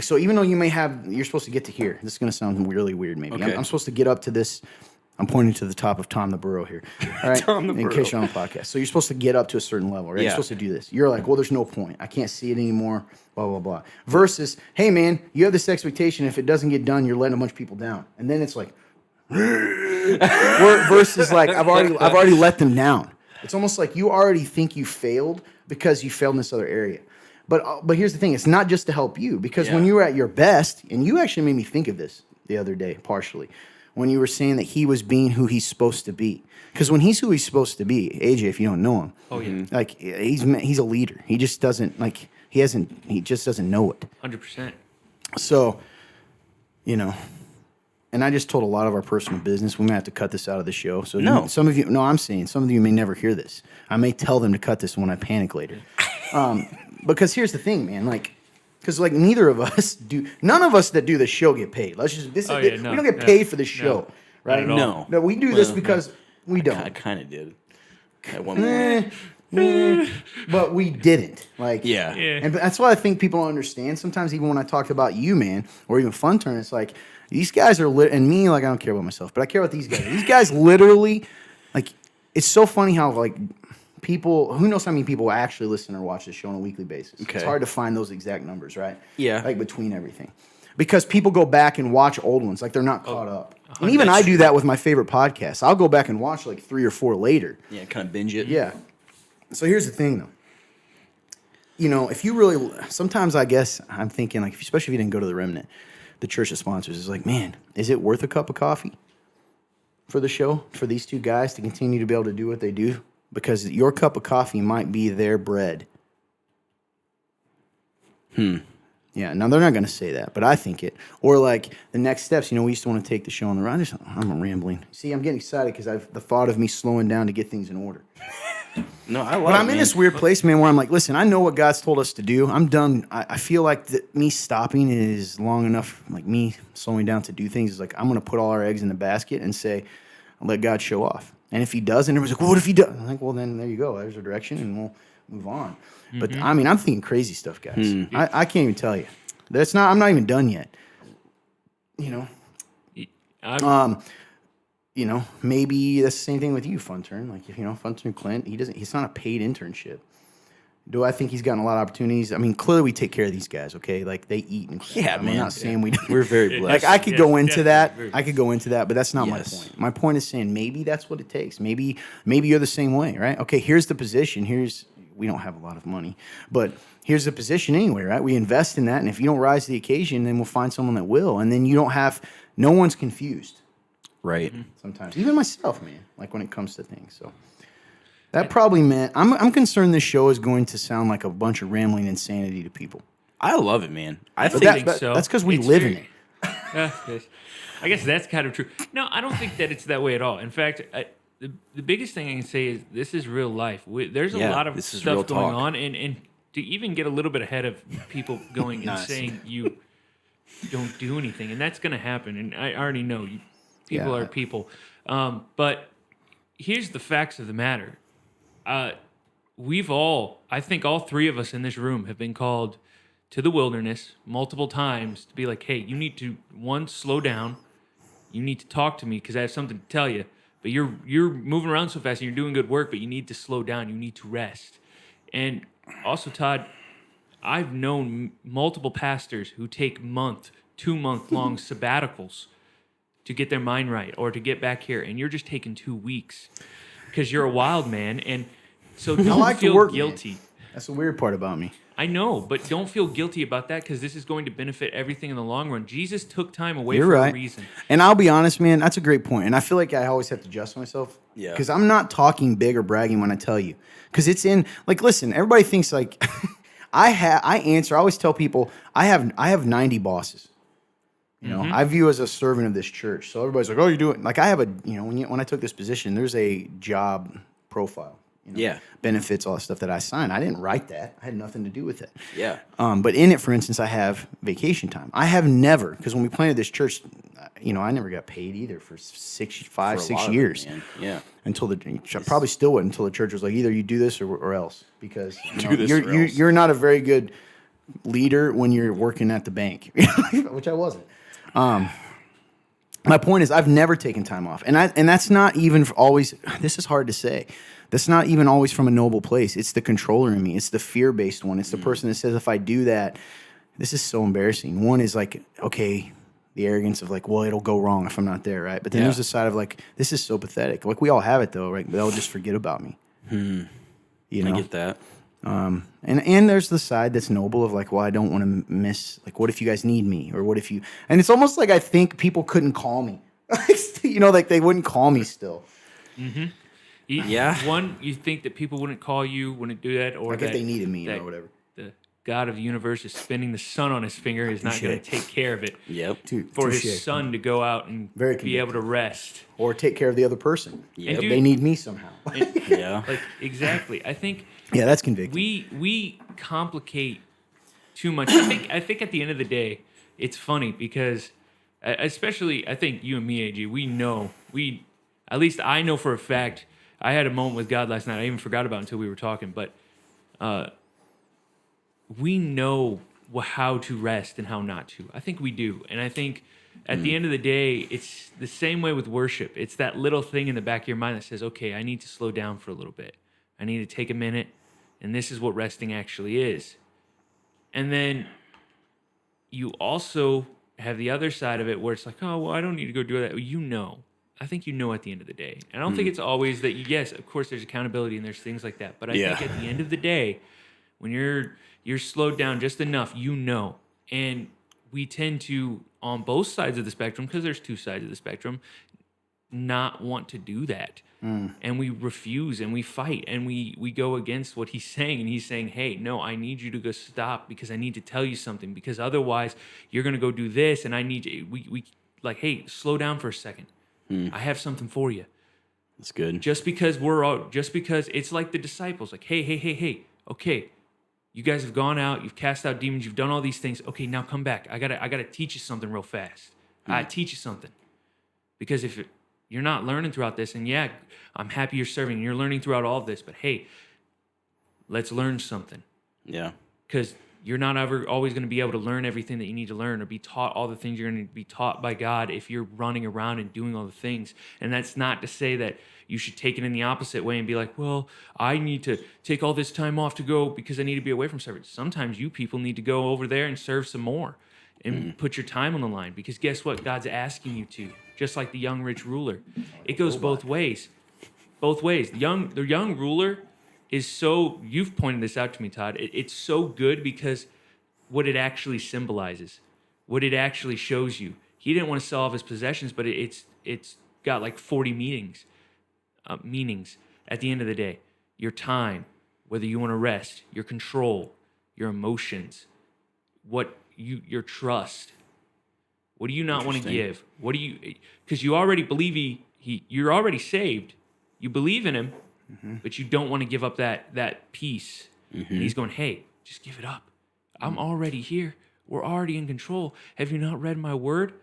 so even though you're supposed to get to here. This is going to sound really weird maybe. Okay. I'm supposed to get up to this. I'm pointing to the top of Tom the Burrow here. All right? Tom the In Burrow. case you're on a podcast. So you're supposed to get up to a certain level, right? You're Yeah. supposed to do this. You're like, well, there's no point. I can't see it anymore, blah, blah, blah. Versus, hey, man, you have this expectation. If it doesn't get done, you're letting a bunch of people down. And then it's like, versus like, I've already let them down. It's almost like you already think you failed because you failed in this other area. But here's the thing. It's not just to help you. Because when Yeah. you were at your best, and you actually made me think of this the other day, partially, when you were saying that he was being who he's supposed to be. Because when he's who he's supposed to be, AJ, if you don't know him, like he's a leader. He just doesn't he just doesn't know it. 100%. So, you know, and I just told a lot of our personal business. We may have to cut this out of the show. So No. some of you, I'm saying some of you may never hear this. I may tell them to cut this when I panic later. Because here's the thing, man. Like, because like none of us that do the show get paid. We don't get paid for this show, right? Not at all. No, we do this because we I don't. kind of did at one point. But we didn't. Like, Yeah. And that's why I think people don't understand. Sometimes even when I talk about you, man, or even Fun Turn, it's like these guys are and me, like I don't care about myself, but I care about these guys. These guys literally, like, it's so funny how like people, who knows how many people actually listen or watch this show on a weekly basis. Okay. It's hard to find those exact numbers, right? Yeah. Like between everything. Because people go back and watch old ones, like they're not caught up. And even I do that with my favorite podcasts. I'll go back and watch like 3 or 4 later. Yeah, kind of binge it. Yeah. So here's the thing, though. You know, if you really, sometimes I guess I'm thinking, like, especially if you didn't go to the Remnant, the church that sponsors is like, man, is it worth a cup of coffee for the show, for these 2 guys to continue to be able to do what they do? Because your cup of coffee might be their bread. Yeah, now they're not going to say that, but I think it. Or like the next steps, you know, we used to want to take the show on the road. I'm rambling. See, I'm getting excited because the thought of me slowing down to get things in order. No, I love But it, I'm in man. this weird place, man, where I'm like, listen, I know what God's told us to do. I'm done. I feel like me stopping is long enough, like me slowing down to do things is like, I'm going to put all our eggs in the basket and say, let God show off. And if he does, and everyone's like, well, what if he does? I'm like, well, then there you go. There's a direction, and we'll move on. But I mean, I'm thinking crazy stuff, guys. I can't even tell you. I'm not even done yet. You know, maybe that's the same thing with you, Fun Turn. Like, Fun Turn Clint, he's not a paid internship. Do I think he's gotten a lot of opportunities? I mean, clearly we take care of these guys, okay? Like, they eat and crap. Yeah, man. I'm not saying we don't. We're very blessed. Like, I could go into that. very I could go into that, but that's not my point. My point is saying maybe that's what it takes. Maybe you're the same way, right? Okay, here's the position. We don't have a lot of money, but here's the position anyway, right? We invest in that, and if you don't rise to the occasion, then we'll find someone that will. And then no one's confused. Right. Sometimes. Even myself, man, like when it comes to things. So that probably meant I'm concerned this show is going to sound like a bunch of rambling insanity to people. I love it, man. I don't think think so. That's because we It's live very- in it. Yes. I guess that's kind of true. No, I don't think that it's that way at all. In fact, the biggest thing I can say is this is real life. There's a lot of this is real stuff going talk. on, and to even get a little bit ahead of people going and saying you don't do anything, and that's going to happen. And I already know people are people. But here's the facts of the matter. I think all three of us in this room have been called to the wilderness multiple times to be like, hey, you need to, one, slow down. You need to talk to me because I have something to tell you. But you're moving around so fast and you're doing good work, but you need to slow down. You need to rest. And also, Todd, I've known multiple pastors who take 2-month long sabbaticals to get their mind right or to get back here, and you're just taking 2 weeks because you're a wild man, and so don't like to feel work, guilty. man. That's the weird part about me. I know, but don't feel guilty about that because this is going to benefit everything in the long run. Jesus took time away You're for right. a reason. And I'll be honest, man, that's a great point. And I feel like I always have to adjust myself. Yeah. Because I'm not talking big or bragging when I tell you. Because it's in, like, listen, everybody thinks like, I always tell people, I have 90 bosses. You know, I view as a servant of this church. So everybody's like, oh, you do it. Like I have when I took this position, there's a job profile. Benefits, all that stuff that I signed. I didn't write that. I had nothing to do with it. Yeah. But in it, for instance, I have vacation time. I have never, because when we planted this church, I never got paid either for 6 years. Yeah. Until I probably still wouldn't until the church was like, either you do this or else, because else. you're not a very good leader when you're working at the bank, which I wasn't. My point is, I've never taken time off, and that's not even always. This is hard to say. That's not even always from a noble place. It's the controller in me. It's the fear-based one. It's the person that says, if I do that, this is so embarrassing. One is like, okay, the arrogance of like, well, it'll go wrong if I'm not there, right? But then there's the side of like, this is so pathetic. Like we all have it though, right? They'll just forget about me. You know? I get that. And there's the side that's noble of like, well, I don't want to miss, like, what if you guys need me? Or what if you, and it's almost like I think people couldn't call me. Like they wouldn't call me still. Mm-hmm. Yeah. One, you think that people wouldn't call you, wouldn't do that, or Like that if they needed me or whatever. The God of the universe is spinning the sun on his finger. He's not going to take care of it. Yep. For Touche. his son to go out and Very be able to rest. Or take care of the other person. Yep. They need me somehow. Yeah. Like exactly. I think Yeah, that's convicting. we complicate too much. I think at the end of the day, it's funny because especially I think you and me, AG, at least I know for a fact. I had a moment with God last night. I even forgot about it until we were talking, but we know how to rest and how not to. I think we do. And I think at the end of the day, it's the same way with worship. It's that little thing in the back of your mind that says, okay, I need to slow down for a little bit. I need to take a minute, and this is what resting actually is. And then you also have the other side of it where it's like, oh, well, I don't need to go do that. I think at the end of the day. And I don't think it's always that, yes, of course, there's accountability and there's things like that. But I think at the end of the day, when you're slowed down just enough, and we tend to, on both sides of the spectrum, because there's two sides of the spectrum, not want to do that. And we refuse and we fight and we go against what he's saying. And he's saying, hey, no, I need you to go stop because I need to tell you something, because otherwise you're going to go do this. And I need you, we like, hey, slow down for a second. I have something for you. That's good. Just because it's like the disciples, like, hey, okay, you guys have gone out, you've cast out demons, you've done all these things. Okay, now come back. I gotta teach you something real fast. I teach you something. Because if you're not learning throughout this, and yeah, I'm happy you're serving and you're learning throughout all of this, but hey, let's learn something. Yeah. Because you're not ever always going to be able to learn everything that you need to learn or be taught all the things you're going to be taught by God if you're running around and doing all the things. And that's not to say that you should take it in the opposite way and be like, well, I need to take all this time off to go because I need to be away from service. Sometimes you people need to go over there and serve some more and put your time on the line, because guess what? God's asking you to, just like the young rich ruler. It goes both ways. Both ways. The young ruler is so, you've pointed this out to me, Todd. It's so good because what it actually symbolizes, what it actually shows you. He didn't want to sell off his possessions, but it's got like 40 meanings at the end of the day. Your time, whether you want to rest, your control, your emotions, your trust. What do you not want to give? What do you, because you already believe you're already saved. You believe in him, but you don't want to give up that peace. And he's going, hey, just give it up. I'm already here. We're already in control. Have you not read my word?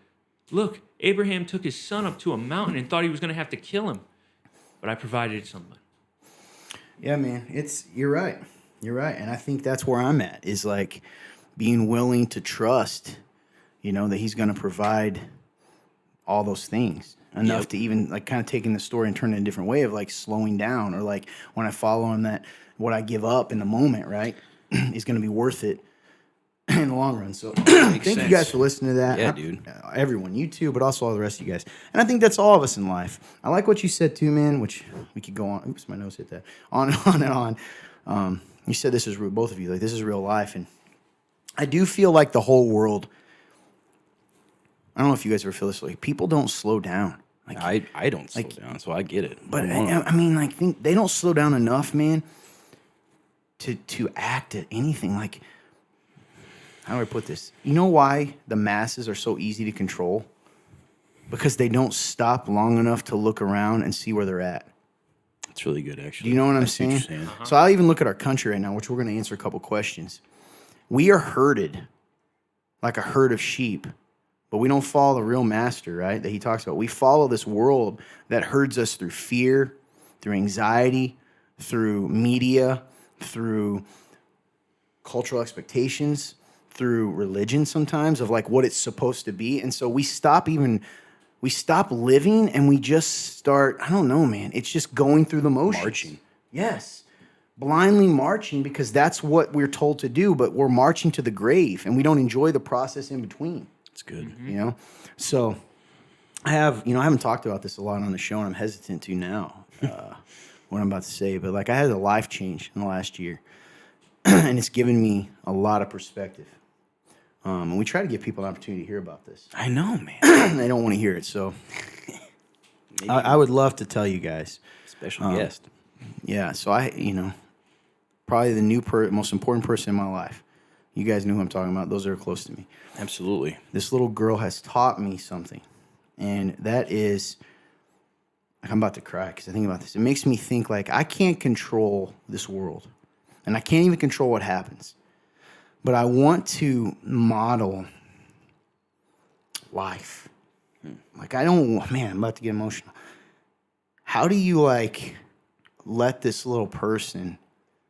Look, Abraham took his son up to a mountain and thought he was going to have to kill him. But I provided something. Yeah, man. You're right. You're right. And I think that's where I'm at, is like being willing to trust, that he's going to provide all those things. Enough to even like kind of taking the story and turning it a different way of like slowing down, or like when I follow him, that what I give up in the moment, right, is going to be worth it in the long run. So thank you guys for listening to that. Yeah, dude. Everyone, you too, but also all the rest of you guys. And I think that's all of us in life. I like what you said too, man, which we could go on. Oops, my nose hit that. On and on and on. You said this is real, both of you, like this is real life. And I do feel like the whole world, I don't know if you guys ever feel this way. People don't slow down. Like I don't slow down, so I get it. But I mean, like, think they don't slow down enough, man, to act at anything. Like, how do I put this? You know why the masses are so easy to control? Because they don't stop long enough to look around and see where they're at. It's really good, actually. Do you know what I'm saying? What you're saying. So I'll even look at our country right now, which we're going to answer a couple questions. We are herded like a herd of sheep. But we don't follow the real master, right, that he talks about. We follow this world that herds us through fear, through anxiety, through media, through cultural expectations, through religion sometimes of like what it's supposed to be. And so we stop living and we just start, I don't know, man. It's just going through the motions. Marching. Yes. Blindly marching because that's what we're told to do, but we're marching to the grave and we don't enjoy the process in between. It's good. So I haven't talked about this a lot on the show, and I'm hesitant to now, what I'm about to say, but like I had a life change in the last year, and it's given me a lot of perspective. And we try to give people an opportunity to hear about this. I know, man. They don't want to hear it, so I would love to tell you guys. Special guest. Yeah, so probably the most important person in my life. You guys know who I'm talking about. Those that are close to me. Absolutely. This little girl has taught me something. And that is, I'm about to cry because I think about this. It makes me think like I can't control this world. And I can't even control what happens. But I want to model life. Like I'm about to get emotional. How do you like let this little person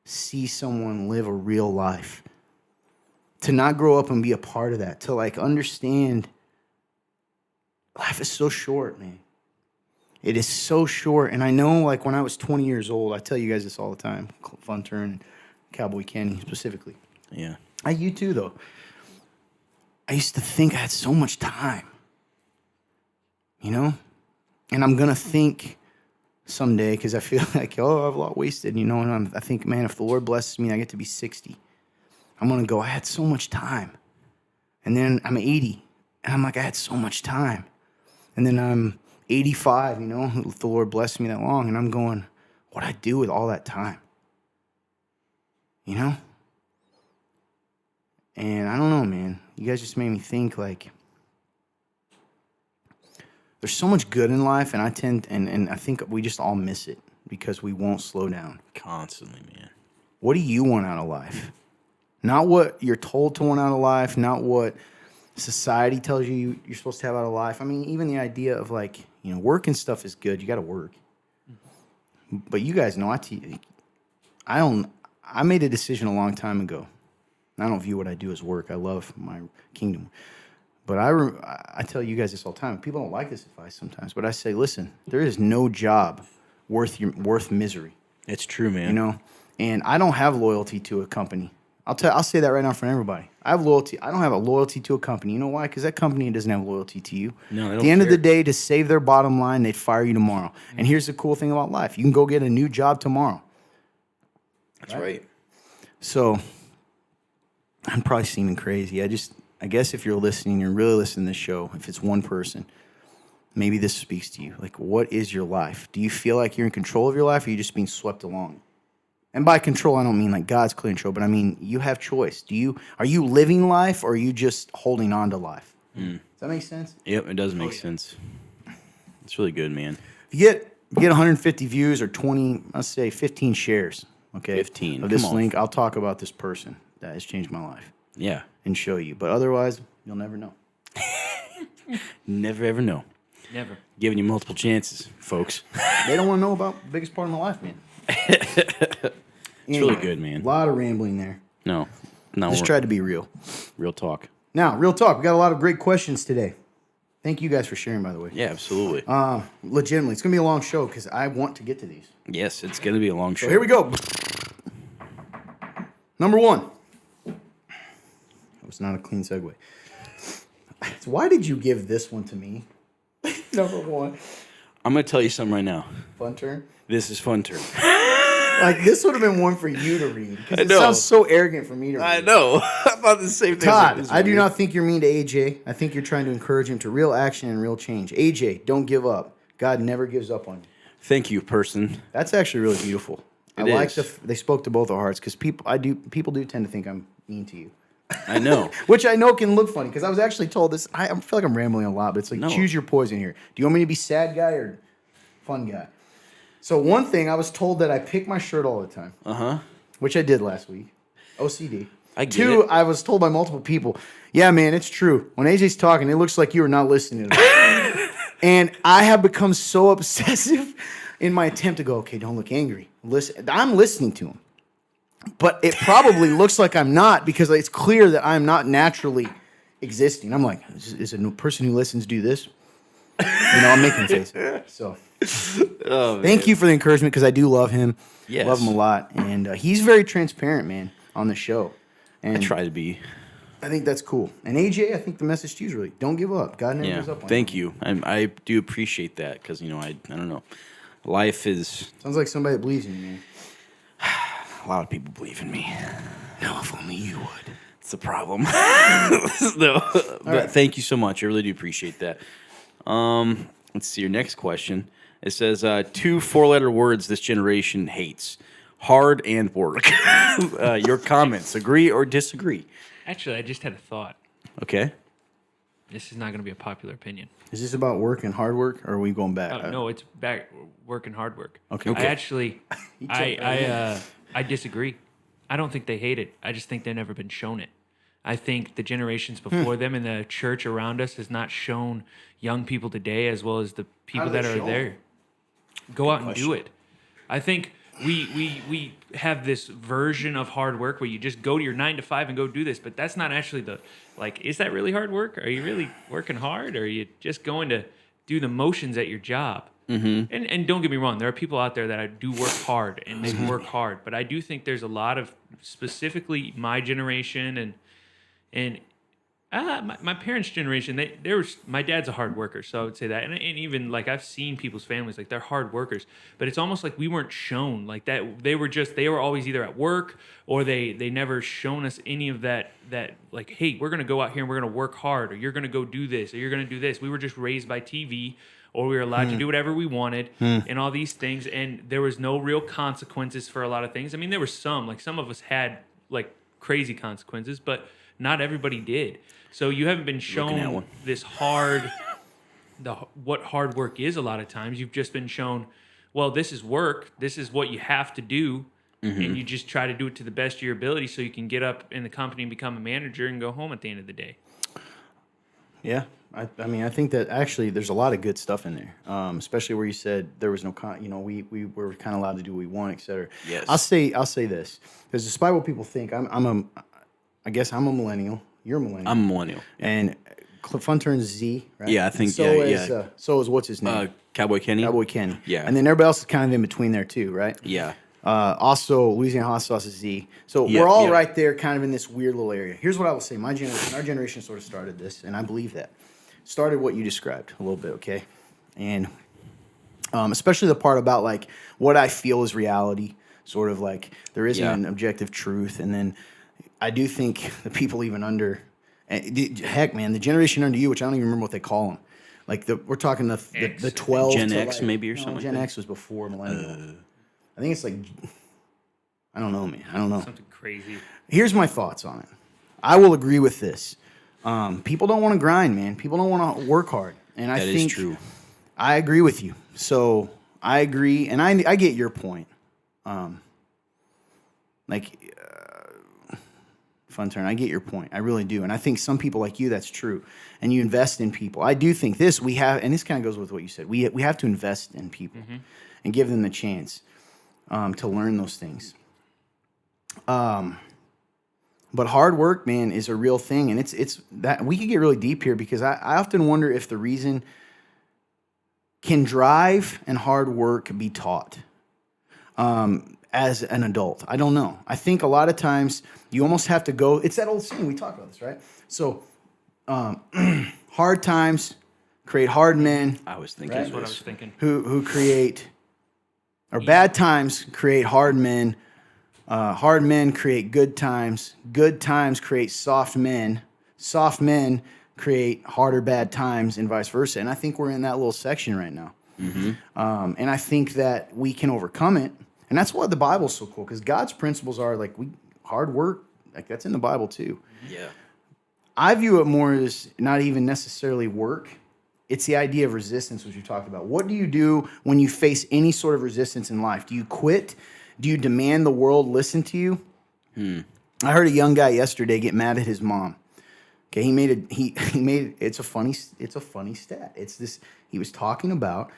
see someone live a real life? To not grow up and be a part of that, to like understand life is so short, man. It is so short. And I know like when I was 20 years old, I tell you guys this all the time, Fun Turn, Cowboy Canyon specifically. Yeah. You too, though. I used to think I had so much time, and I'm going to think someday because I feel like, I've a lot wasted, and I think, man, if the Lord blesses me, I get to be 60. I'm going to go, I had so much time. And then I'm 80. And I'm like, I had so much time. And then I'm 85, if the Lord blessed me that long. And I'm going, what'd I do with all that time? And I don't know, man. You guys just made me think like, there's so much good in life, and I think we just all miss it because we won't slow down. Constantly, man. What do you want out of life? Not what you're told to want out of life, not what society tells you you're supposed to have out of life. I mean, even the idea of like, work and stuff is good. You got to work. But you guys know, I made a decision a long time ago. I don't view what I do as work. I love my kingdom. But I tell you guys this all the time. People don't like this advice sometimes, but I say, listen, there is no job worth misery. It's true, man. And I don't have loyalty to a company. I'll say that right now for everybody. I have loyalty. I don't have a loyalty to a company. You know why? Because that company doesn't have loyalty to you. No, they don't At the end of care. the day, to save their bottom line, they'd fire you tomorrow. And here's the cool thing about life: you can go get a new job tomorrow. That's right. So I'm probably seeming crazy. I guess if you're listening, you're really listening to this show, if it's one person, maybe this speaks to you. Like, what is your life? Do you feel like you're in control of your life, or are you just being swept along? And by control, I don't mean like God's clear control, but I mean you have choice. Are you living life, or are you just holding on to life? Does that make sense? Yep, it does make sense. It's really good, man. If you get 150 views or 20, let's say 15 shares, okay, 15, of this come on. link, I'll talk about this person that has changed my life Yeah. and show you. But otherwise, you'll never know. Never ever know. Never. Giving you multiple chances, folks. They don't want to know about the biggest part of my life, man. It's really good, man. A lot of rambling there. No, Just tried to be real. real talk. Now, real talk. We got a lot of great questions today. Thank you guys for sharing, by the way. Yeah, absolutely. Legitimately, it's going to be a long show because I want to get to these. Yes, it's going to be a long show. So here we go. Number one. That was not a clean segue. Why did you give this one to me? Number one. I'm going to tell you something right now. Fun turn. This is fun turn. Like, this would have been one for you to read. Because I it know. sounds so arrogant for me to read. I know. I thought the same thing. Todd, I do not think you're mean to AJ. I think you're trying to encourage him to real action and real change. AJ, don't give up. God never gives up on you. Thank you, person. That's actually really beautiful. It I like is. they spoke to both our hearts because people do tend to think I'm mean to you. I know. Which I know can look funny because I was actually told this. I feel like I'm rambling a lot, but it's like, No. choose your poison here. Do you want me to be sad guy or fun guy? So one thing, I was told that I pick my shirt all the time, which I did last week. OCD. I get Two, it. I was told by multiple people, yeah, man, it's true. When AJ's talking, it looks like you are not listening to me. And I have become so obsessive in my attempt to go, okay, don't look angry. Listen, I'm listening to him. But it probably looks like I'm not because it's clear that I'm not naturally existing. I'm like, is a new person who listens do this? I'm making faces. So thank you for the encouragement because I do love him. Yes. Love him a lot. And he's very transparent, man, on the show. And I try to be. I think that's cool. And AJ, I think the message to you is really, don't give up. God never Yeah. gives up on Thank you. I do appreciate that because, I don't know. Life is. Sounds like somebody that believes in you, man. A lot of people believe in me. No, if only you would. It's the problem. No, but right. thank you so much. I really do appreciate that. Let's see your next question. It says 2 4-letter words this generation hates: hard and work. Your comments, agree or disagree? Actually, I just had a thought. Okay. This is not going to be a popular opinion. Is this about work and hard work, or are we going back? No, it's back work and hard work. Okay. I actually, jumped right in. I disagree. I don't think they hate it. I just think they've never been shown it. I think the generations before them and the church around us has not shown young people today as well as the people do that they are show there. Go out and do it. I think we have this version of hard work where you just go to your 9 to 5 and go do this, but that's not actually is that really hard work? Are you really working hard, or are you just going to do the motions at your job? Mm-hmm. And don't get me wrong, there are people out there that do work hard and they work hard, but I do think there's a lot of, specifically my generation and my parents' generation, my dad's a hard worker, so I would say that. And even I've seen people's families, they're hard workers, but it's almost like we weren't shown like that. They were always either at work or they never shown us any of that hey, we're going to go out here and we're going to work hard, or you're going to go do this, or you're going to do this. We were just raised by TV, or we were allowed to do whatever we wanted and all these things. And there was no real consequences for a lot of things. I mean, there were some of us had crazy consequences, but not everybody did. So you haven't been shown this hard what hard work is. A lot of times you've just been shown, well, this is work. This is what you have to do. And you just try to do it to the best of your ability so you can get up in the company and become a manager and go home at the end of the day. Yeah. I mean, I think that actually there's a lot of good stuff in there, especially where you said there was no, we were kind of allowed to do what we want, et cetera. Yes. I'll say this, because despite what people think, I guess I'm a millennial. You're a millennial. I'm a millennial. And Fun turns Z, right? Yeah, I think, so is what's his name? Cowboy Kenny. Cowboy Kenny. Yeah. And then everybody else is kind of in between there too, right? Yeah. Also, Louisiana hot sauce is Z. So we're all right there kind of in this weird little area. Here's what I will say. My generation, our generation sort of started this, and I believe that. Started what you described a little bit, okay? And especially the part about like what I feel is reality, sort of like there isn't an objective truth. And then I do think the people even under, heck, man, the generation under you, which I don't even remember what they call them. Like we're talking the 12 Gen to X like, maybe or something. Gen X was before millennial. I think it's like, I don't know, man. I don't know. Something crazy. Here's my thoughts on it. I will agree with this. People don't want to grind, man. People don't want to work hard. And I think that is true. I agree with you. So I agree. And I get your point. Fun turn. I get your point. I really do. And I think some people like you, that's true. And you invest in people. I do think this, and this kind of goes with what you said. We have to invest in people and give them the chance to learn those things. But hard work, man, is a real thing. And it's that we could get really deep here because I often wonder if the reason can drive and hard work be taught as an adult. I don't know. I think a lot of times you almost have to go. It's that old saying. We talked about this, right? So hard times create hard men. I was thinking That's what I was thinking. Who create, or bad times create hard men. Hard men create good times. Good times create soft men. Soft men create harder bad times, and vice versa. And I think we're in that little section right now. And I think that we can overcome it. And that's why the Bible's so cool, because God's principles are like hard work. Like that's in the Bible too. Yeah. I view it more as not even necessarily work. It's the idea of resistance, which you talked about. What do you do when you face any sort of resistance in life? Do you quit? Do you demand the world listen to you? I heard a young guy yesterday get mad at his mom. Okay, he made it's a funny stat. It's this. He was talking about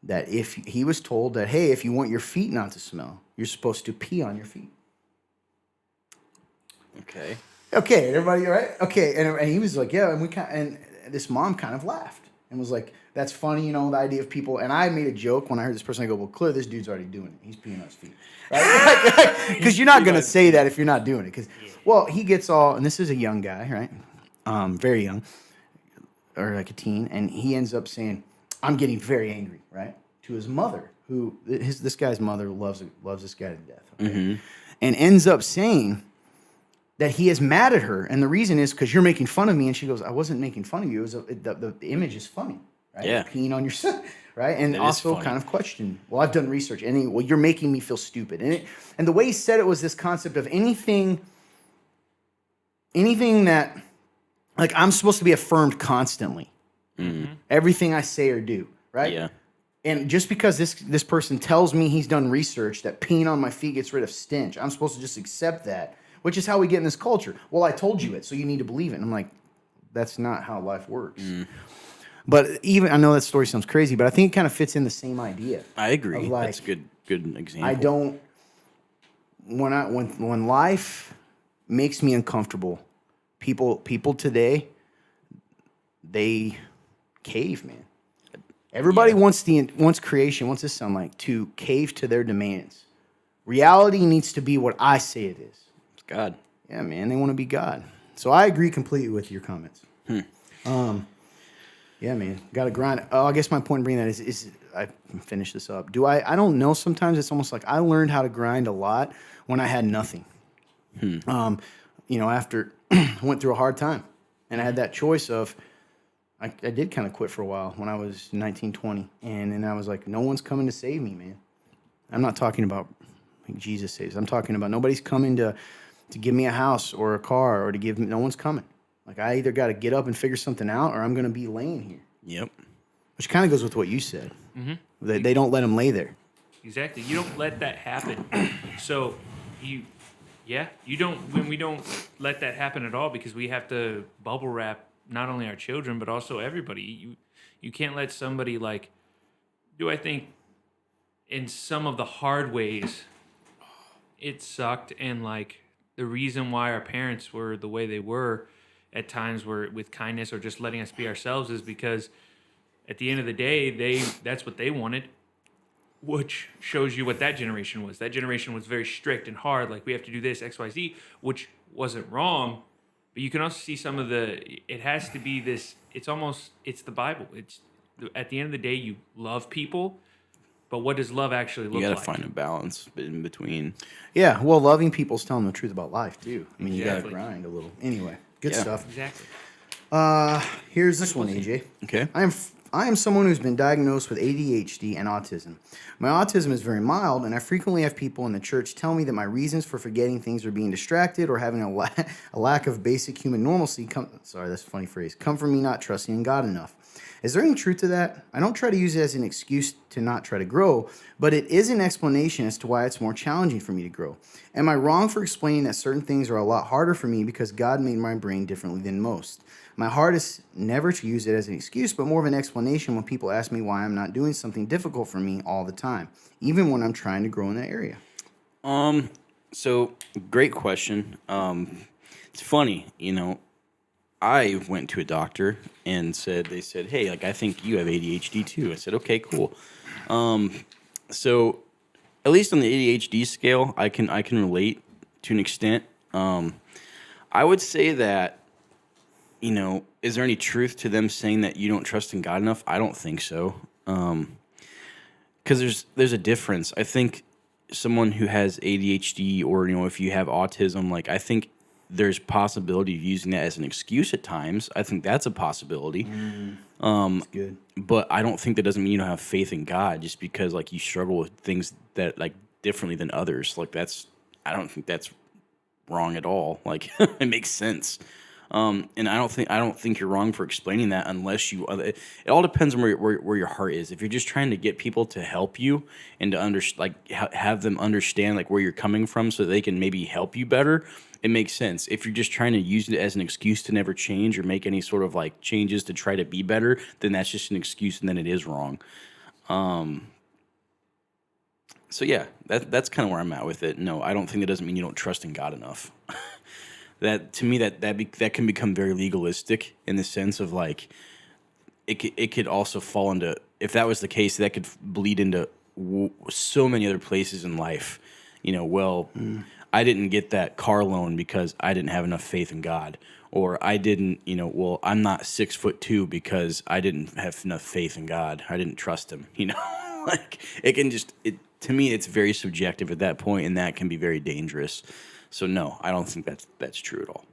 that if he was told that, hey, if you want your feet not to smell, you're supposed to pee on your feet. Okay, everybody all right? Okay, and he was like, yeah, and this mom kind of laughed and was like, that's funny, the idea of people. And I made a joke when I heard this person. I go, well, clearly this dude's already doing it. He's peeing on his feet. Right? Because you're not going to say that if you're not doing it. Because, well, he gets all, and this is a young guy, right? Very young, or like a teen. And he ends up saying, I'm getting very angry, right? To his mother, who, this guy's mother loves this guy to death. Okay? And ends up saying that he is mad at her. And the reason is because you're making fun of me. And she goes, I wasn't making fun of you. It was the image is funny. Right? Yeah. Peeing on yourself, right? And that also kind of question. Well, I've done research. And well, you're making me feel stupid. And the way he said it was this concept of anything that, like, I'm supposed to be affirmed constantly. Everything I say or do, right? Yeah. And just because this person tells me he's done research that peeing on my feet gets rid of stench, I'm supposed to just accept that, which is how we get in this culture. Well, I told you it, so you need to believe it. And I'm like, that's not how life works. But even, I know that story sounds crazy, but I think it kind of fits in the same idea. I agree. Like, that's a good example. I don't, when life makes me uncomfortable, people today, they cave, man. Everybody wants creation, wants this sound like, to cave to their demands. Reality needs to be what I say it is. It's God. Yeah, man, they want to be God. So I agree completely with your comments. Yeah, man, got to grind. Oh, I guess my point in bringing that is I finish this up. I don't know. Sometimes it's almost like I learned how to grind a lot when I had nothing. After I went through a hard time, and I had that choice of, I did kind of quit for a while when I was 19, 20, and then I was like, no one's coming to save me, man. I'm not talking about like Jesus saves. I'm talking about nobody's coming to give me a house or a car or to give me. No one's coming. Like, I either got to get up and figure something out, or I'm going to be laying here. Yep. Which kind of goes with what you said. Mm-hmm. They don't let them lay there. Exactly. You don't let that happen. So you don't, when we don't let that happen at all, because we have to bubble wrap not only our children but also everybody. You can't let somebody I think in some of the hard ways it sucked, and the reason why our parents were the way they were at times were with kindness or just letting us be ourselves is because at the end of the day that's what they wanted, which shows you what that generation was. That generation was very strict and hard, we have to do this XYZ, which wasn't wrong, but you can also see some of it has to be this, it's the Bible. It's at the end of the day you love people, but what does love actually look like? You got to find a balance in between. Yeah, well, loving people's telling the truth about life too. I mean, you got to Exactly. grind a little. Anyway, good Yeah. stuff. Exactly. Here's this one, AJ. Okay. I am someone who's been diagnosed with ADHD and autism. My autism is very mild, and I frequently have people in the church tell me that my reasons for forgetting things or being distracted or having a lack of basic human normalcy sorry, that's a funny phrase, come from me not trusting in God enough. Is there any truth to that? I don't try to use it as an excuse to not try to grow, but it is an explanation as to why it's more challenging for me to grow. Am I wrong for explaining that certain things are a lot harder for me because God made my brain differently than most? My heart is never to use it as an excuse, but more of an explanation when people ask me why I'm not doing something difficult for me all the time, even when I'm trying to grow in that area. So great question. It's funny, I went to a doctor and they said, hey, I think you have ADHD too. I said, okay, cool. So at least on the ADHD scale, I can relate to an extent. I would say that, is there any truth to them saying that you don't trust in God enough? I don't think so. Because there's a difference. I think someone who has ADHD or, if you have autism, I think there's possibility of using that as an excuse at times. I think that's a possibility. That's good. But I don't think that doesn't mean you don't have faith in God just because you struggle with things that differently than others. I don't think that's wrong at all. It makes sense. And I don't think you're wrong for explaining that unless you. It all depends on where your heart is. If you're just trying to get people to help you and to have them understand where you're coming from, so they can maybe help you better, it makes sense. If you're just trying to use it as an excuse to never change or make any sort of changes to try to be better, then that's just an excuse, and then it is wrong. So yeah, that's kind of where I'm at with it. No, I don't think that doesn't mean you don't trust in God enough. That to me that can become very legalistic in the sense of it could also fall into, if that was the case, that could bleed into so many other places in life. I didn't get that car loan because I didn't have enough faith in God, or I didn't, I'm not 6'2" because I didn't have enough faith in God. I didn't trust Him. It can to me it's very subjective at that point, and that can be very dangerous. So no, I don't think that's true at all.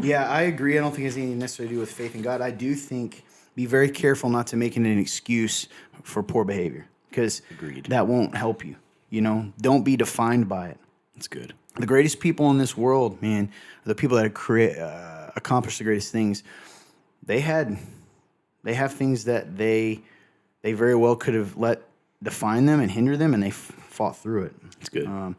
Yeah, I agree. I don't think it has anything necessarily to do with faith in God. I do think be very careful not to make it an excuse for poor behavior, because that won't help you. Don't be defined by it. That's good. The greatest people in this world, man, the people that have accomplished the greatest things, they have things that they very well could have let define them and hinder them, and they fought through it. That's good.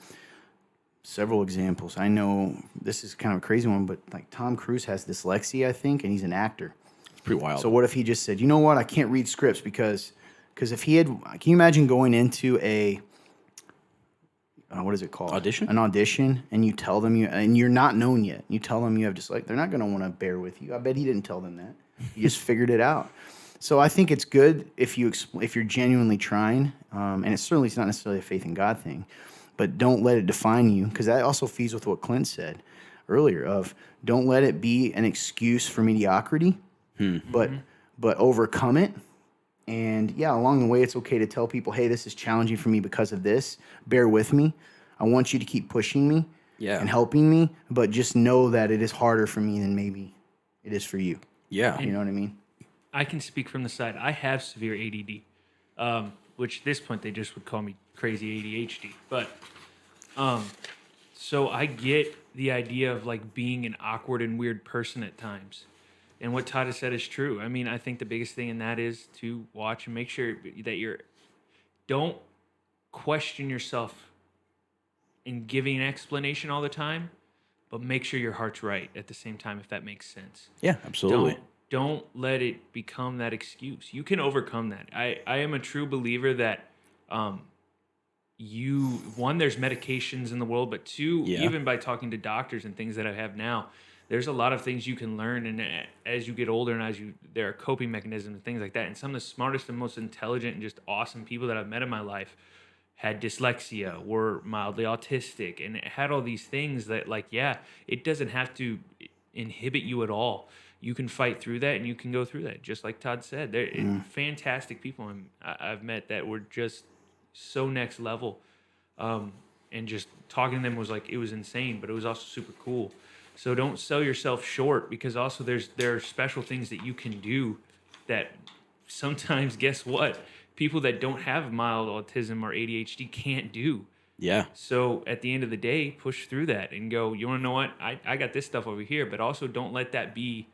Several examples. I know this is kind of a crazy one, but Tom Cruise has dyslexia, I think, and he's an actor. It's pretty wild. So what if he just said, you know what, I can't read scripts because if he had, can you imagine going into a, what is it called? Audition? An audition, and you tell them and you're not known yet. You tell them you have dyslexia. They're not going to want to bear with you. I bet he didn't tell them that. He just figured it out. So I think it's good if you're genuinely trying, and it's certainly not necessarily a faith in God thing, but don't let it define you, because that also feeds with what Clint said earlier of don't let it be an excuse for mediocrity, but overcome it. And yeah, along the way, it's okay to tell people, hey, this is challenging for me because of this. Bear with me. I want you to keep pushing me and helping me, but just know that it is harder for me than maybe it is for you. Yeah. You know what I mean? I can speak from the side. I have severe ADD, which at this point they just would call me crazy ADHD. But so I get the idea of being an awkward and weird person at times. And what Todd has said is true. I mean, I think the biggest thing in that is to watch and make sure that don't question yourself in giving an explanation all the time, but make sure your heart's right at the same time, if that makes sense. Yeah, absolutely. Don't let it become that excuse. You can overcome that. I am a true believer that there's medications in the world, but two, even by talking to doctors and things that I have now, there's a lot of things you can learn, and as you get older and there are coping mechanisms and things like that. And some of the smartest and most intelligent and just awesome people that I've met in my life had dyslexia, were mildly autistic, and it had all these things that, it doesn't have to inhibit you at all. You can fight through that, and you can go through that. Just like Todd said, they're fantastic people I've met that were just so next level. And just talking to them was it was insane, but it was also super cool. So don't sell yourself short, because also there are special things that you can do that sometimes, guess what? People that don't have mild autism or ADHD can't do. Yeah. So at the end of the day, push through that and go, you want to know what? I got this stuff over here, but also don't let that be.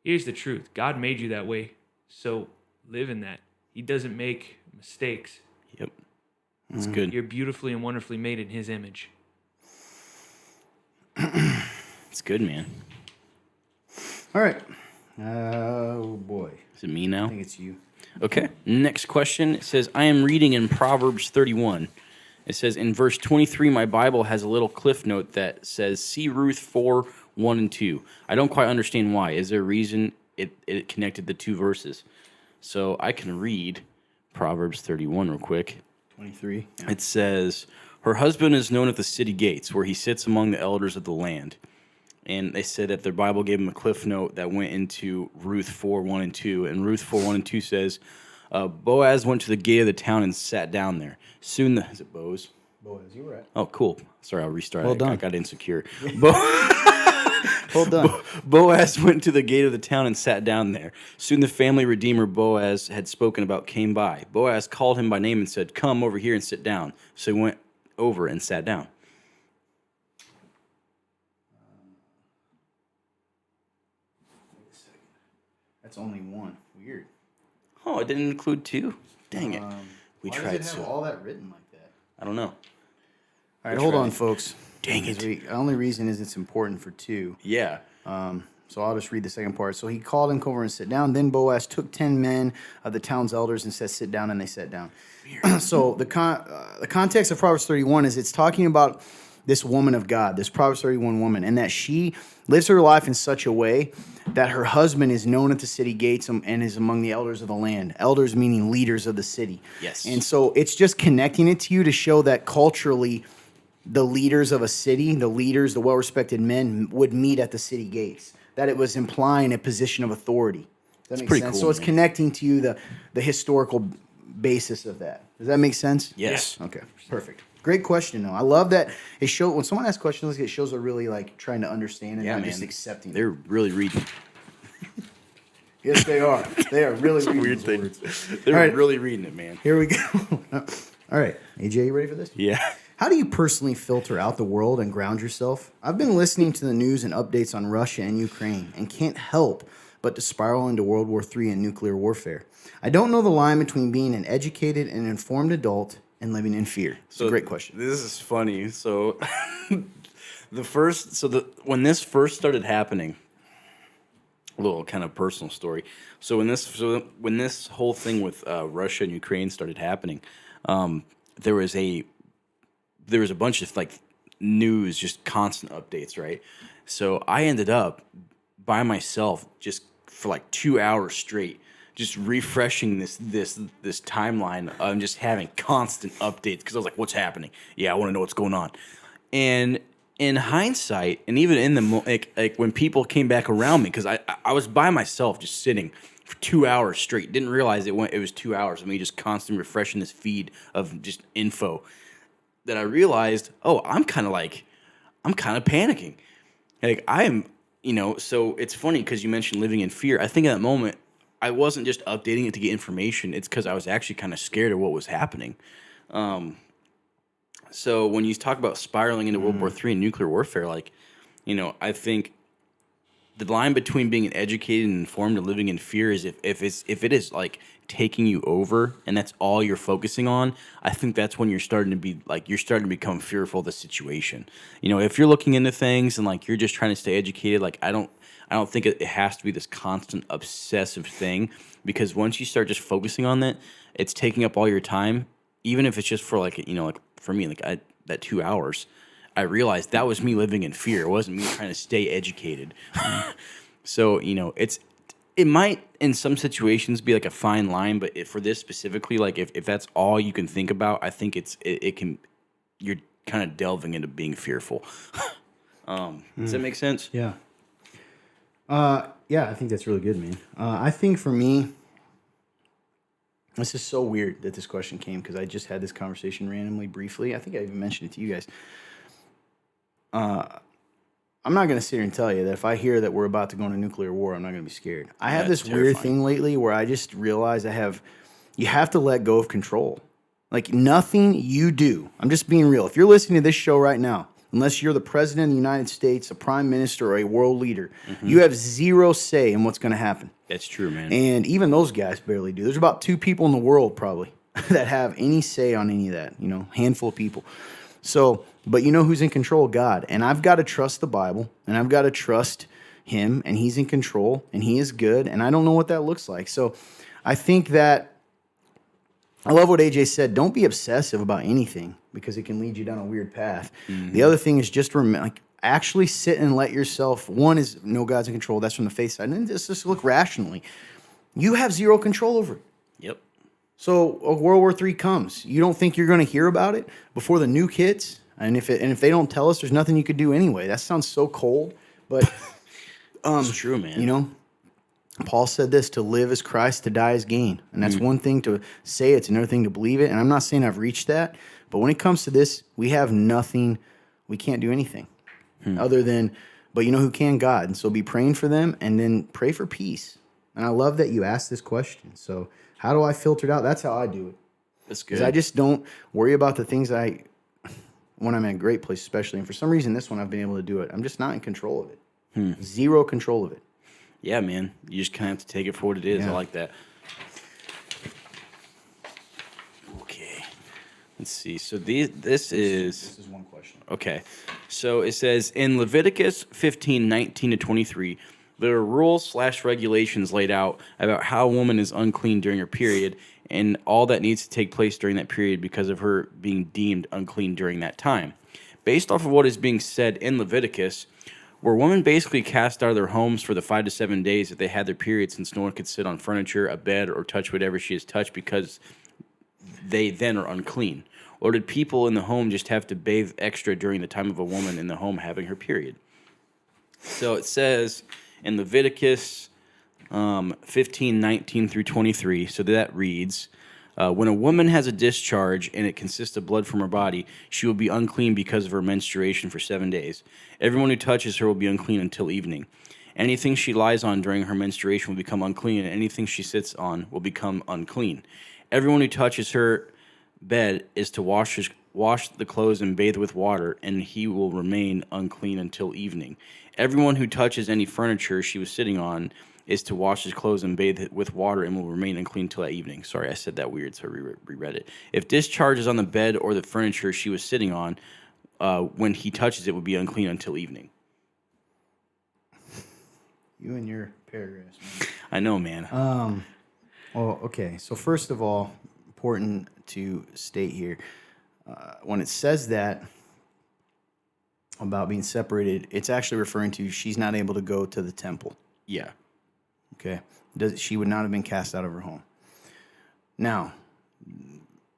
Here's the truth. God made you that way, so live in that. He doesn't make mistakes. Yep. That's good. You're beautifully and wonderfully made in his image. It's good, man. All right. Oh, boy. Is it me now? I think it's you. Okay. Next question. It says, I am reading in Proverbs 31. It says, in verse 23, my Bible has a little cliff note that says, see Ruth 4, 1 and 2. I don't quite understand why. Is there a reason it connected the two verses? So I can read Proverbs 31 real quick. 23. Yeah. It says, her husband is known at the city gates, where he sits among the elders of the land. And they said that their Bible gave him a cliff note that went into Ruth 4, 1 and 2. And Ruth 4, 1 and 2 says, Boaz went to the gate of the town and sat down there. Soon is it Boaz? Boaz, you were right. Oh, cool. Sorry, I'll restart. Well done. I got insecure. Well done. Boaz went to the gate of the town and sat down there. Soon the family redeemer Boaz had spoken about came by. Boaz called him by name and said, come over here and sit down. So he went over and sat down. Wait a second. That's only one. Weird. Oh, it didn't include two? Dang it. We why tried does it have all that written like that? I don't know. All right, hold on, folks. Dang it. The only reason is it's important for two. Yeah. So I'll just read the second part. So he called him over and sit down. Then Boaz took 10 men of the town's elders and said, sit down, and they sat down. So the context of Proverbs 31 is it's talking about this woman of God, this Proverbs 31 woman, and that she lives her life in such a way that her husband is known at the city gates and is among the elders of the land. Elders meaning leaders of the city. Yes. And so it's just connecting it to you to show that culturally the leaders of a city, the well-respected men would meet at the city gates. That it was implying a position of authority. Does that make sense? Cool, so it's man. connecting to you the historical basis of that. Does that make sense? Yes. Okay, perfect. Great question, though. I love that it shows when someone asks questions, it shows they're really trying to understand and not just accepting. They're really reading. Yes, they are. They are really reading Weird those thing. words. They're really reading it, man. Here we go. All right, AJ, you ready for this? Yeah. How do you personally filter out the world and ground yourself? I've been listening to the news and updates on Russia and Ukraine and can't help but to spiral into World War III and nuclear warfare. I don't know the line between being an educated and informed adult and living in fear. It's a great question. This is funny. So when this first started happening, a little kind of personal story. So when this whole thing with Russia and Ukraine started happening, there was a bunch of news, just constant updates, right? So I ended up by myself just for 2 hours straight, just refreshing this timeline. I'm just having constant updates because I was like, "What's happening? Yeah, I want to know what's going on." And in hindsight, and even in the when people came back around me, because I was by myself just sitting for 2 hours straight, didn't realize it was 2 hours of me just constantly refreshing this feed of just info. That I realized, I'm kind of panicking. I am, so it's funny because you mentioned living in fear. I think at that moment, I wasn't just updating it to get information. It's because I was actually kind of scared of what was happening. So when you talk about spiraling into World War III and nuclear warfare, I think the line between being educated and informed and living in fear is if it is like taking you over and that's all you're focusing on. I think that's when you're starting to become fearful of the situation. You know, if you're looking into things and like you're just trying to stay educated, like I don't think it has to be this constant obsessive thing, because once you start just focusing on that, it's taking up all your time, even if it's just for like, you know, like for me, like that 2 hours. I realized that was me living in fear. It wasn't me trying to stay educated. So, you know, it might in some situations be like a fine line, but for this specifically, like if that's all you can think about, I think you're kind of delving into being fearful. Does that make sense? Yeah. Yeah, I think that's really good, man. I think for me, this is so weird that this question came because I just had this conversation randomly, briefly. I think I even mentioned it to you guys. I'm not going to sit here and tell you that if I hear that we're about to go into nuclear war, I'm not going to be scared. I have this weird thing lately where I just realize you have to let go of control. Like nothing you do, I'm just being real. If you're listening to this show right now, unless you're the president of the United States, a prime minister, or a world leader, you have zero say in what's going to happen. That's true, man. And even those guys barely do. There's about 2 people in the world probably that have any say on any of that, you know, handful of people. So, but you know who's in control? God. And I've got to trust the Bible, and I've got to trust him, and he's in control, and he is good, and I don't know what that looks like. So I think that I love what AJ said. Don't be obsessive about anything because it can lead you down a weird path. The other thing is just actually sit and let yourself, one is know God's in control. That's from the faith side. And then just look rationally. You have zero control over it. Yep. So World War III comes. You don't think you're going to hear about it before the nuke hits? And if they don't tell us, there's nothing you could do anyway. That sounds so cold, but it's true, man. You know, Paul said this: to live is Christ, to die is gain. And that's one thing to say; it's another thing to believe it. And I'm not saying I've reached that, but when it comes to this, we have nothing. We can't do anything other than. But you know who can? God. And so be praying for them, and then pray for peace. And I love that you asked this question. So how do I filter it out? That's how I do it. That's good. Because I just don't worry about the things when I'm in a great place, especially. And for some reason, this one I've been able to do it. I'm just not in control of it. Zero control of it. Yeah, man. You just kind of have to take it for what it is. Yeah. I like that. Okay. Let's see. So this is one question. Okay. So it says in Leviticus 15:19-23, there are rules/regulations laid out about how a woman is unclean during her period and all that needs to take place during that period because of her being deemed unclean during that time. Based off of what is being said in Leviticus, were women basically cast out of their homes for the 5 to 7 days that they had their period, since no one could sit on furniture, a bed, or touch whatever she has touched because they then are unclean? Or did people in the home just have to bathe extra during the time of a woman in the home having her period? So it says in Leviticus 15:19-23, so that reads, when a woman has a discharge and it consists of blood from her body, she will be unclean because of her menstruation for 7 days. Everyone who touches her will be unclean until evening. Anything she lies on during her menstruation will become unclean, and anything she sits on will become unclean. Everyone who touches her bed is to wash the clothes and bathe with water, and he will remain unclean until evening. Everyone who touches any furniture she was sitting on is to wash his clothes and bathe it with water and will remain unclean until that evening. Sorry, I said that weird, so I reread it. If discharge is on the bed or the furniture she was sitting on, when he touches it, will be unclean until evening. You and your paragraphs, man. I know, man. Well, okay. So first of all, important to state here, when it says that about being separated, it's actually referring to she's not able to go to the temple. Yeah. Okay. She would not have been cast out of her home. Now,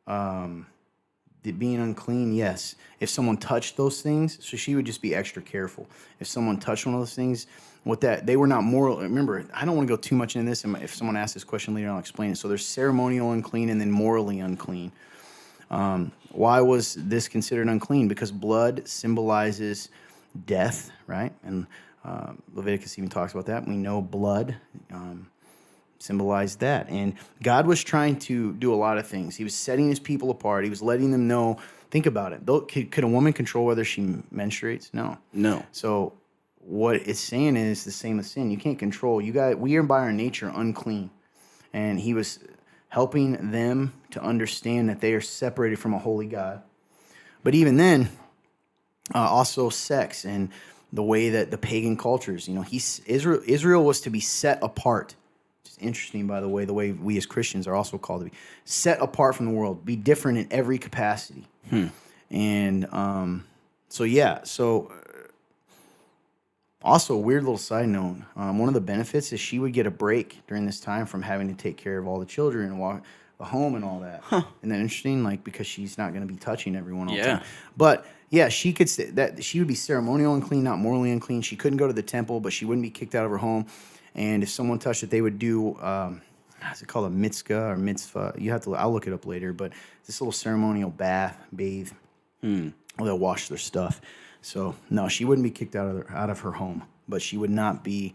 being unclean, yes. If someone touched those things, so she would just be extra careful. If someone touched one of those things, they were not moral. Remember, I don't want to go too much into this. And if someone asks this question later, I'll explain it. So there's ceremonial unclean and then morally unclean. Why was this considered unclean? Because blood symbolizes death, right? And Leviticus even talks about that. We know blood symbolized that. And God was trying to do a lot of things. He was setting his people apart. He was letting them know, think about it. Could a woman control whether she menstruates? No. No. So what it's saying is the same as sin. You can't control. We are by our nature unclean. And he was helping them to understand that they are separated from a holy God. But even then, also sex and the way that the pagan cultures, Israel was to be set apart. Which is interesting, by the way we as Christians are also called to be set apart from the world, be different in every capacity. And also, a weird little side note, one of the benefits is she would get a break during this time from having to take care of all the children and walk the home and all that. Isn't that interesting? Like, because she's not going to be touching everyone all the time. But yeah, she would be ceremonial unclean, not morally unclean. She couldn't go to the temple, but she wouldn't be kicked out of her home. And if someone touched it, they would do, how's it called, a mitzvah or mitzvah? I'll look it up later, but this little ceremonial bathe. They'll wash their stuff. So no, she wouldn't be kicked out of her home, but she would not be.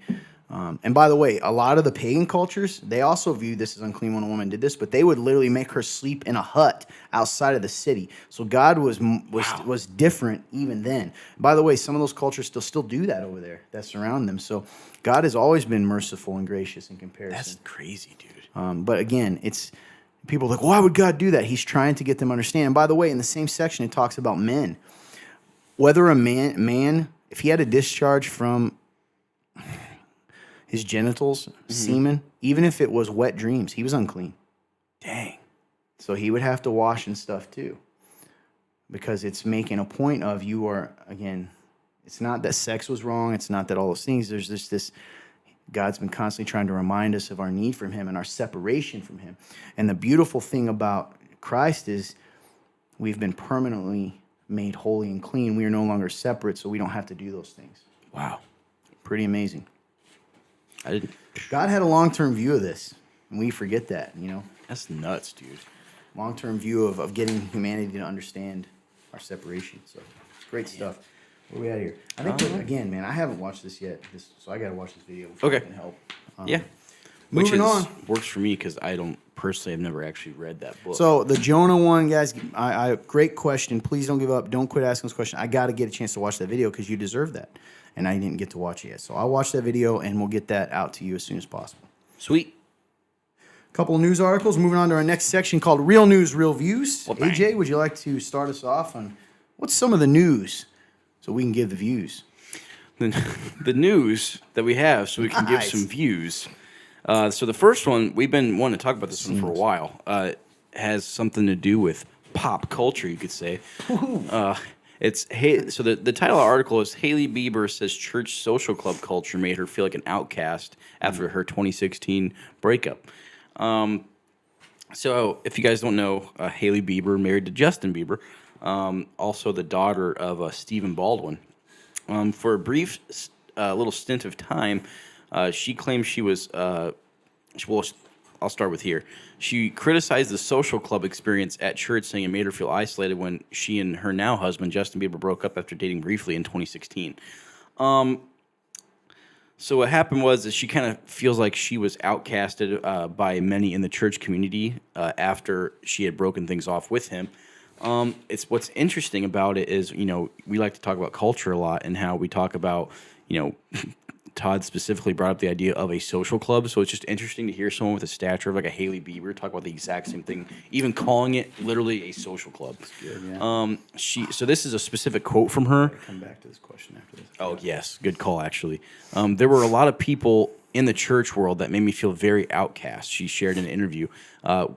And by the way, a lot of the pagan cultures, they also viewed this as unclean when a woman did this, but they would literally make her sleep in a hut outside of the city. So God was different even then. By the way, some of those cultures still do that over there that surround them. So God has always been merciful and gracious in comparison. That's crazy, dude. But again, people are like, why would God do that? He's trying to get them to understand. And by the way, in the same section, it talks about men. Whether a man, if he had a discharge from his genitals, semen, even if it was wet dreams, he was unclean. Dang. So he would have to wash and stuff too. Because it's making a point of it's not that sex was wrong. It's not that all those things. There's this, God's been constantly trying to remind us of our need from him and our separation from him. And the beautiful thing about Christ is we've been permanently made holy and clean. We are no longer separate, so we don't have to do those things. Wow. Pretty amazing. I didn't. God had a long-term view of this, and we forget that, That's nuts, dude. Long-term view of getting humanity to understand our separation. So it's great stuff. What are we at here? I think, again, man, I haven't watched this yet, so I got to watch this video before I can help. Moving on. Works for me because I don't personally, I've never actually read that book. So the Jonah one, guys, great question. Please don't give up. Don't quit asking this question. I got to get a chance to watch that video because you deserve that. And I didn't get to watch it yet. So I'll watch that video and we'll get that out to you as soon as possible. Sweet. Couple of news articles. Moving on to our next section called Real News, Real Views. Well, AJ, would you like to start us off on what's some of the news so we can give the views? The news that we have so we can give some views. So the first one, we've been wanting to talk about this one for a while. Has something to do with pop culture, you could say. So the title of the article is Hailey Bieber says church social club culture made her feel like an outcast after her 2016 breakup. So if you guys don't know, Hailey Bieber married to Justin Bieber, also the daughter of Stephen Baldwin. For a brief little stint of time, she claimed she was, I'll start with here. She criticized the social club experience at church, saying it made her feel isolated when she and her now husband, Justin Bieber, broke up after dating briefly in 2016. So what happened was that she kind of feels like she was outcasted by many in the church community after she had broken things off with him. It's what's interesting about it is, we like to talk about culture a lot and how we talk about, Todd specifically brought up the idea of a social club. So it's just interesting to hear someone with a stature of like a Hailey Bieber talk about the exact same thing, even calling it literally a social club. Good, yeah. So this is a specific quote from her. Come back to this question after this. Oh, yes. Good call, actually. There were a lot of people in the church world that made me feel very outcast, she shared in an interview.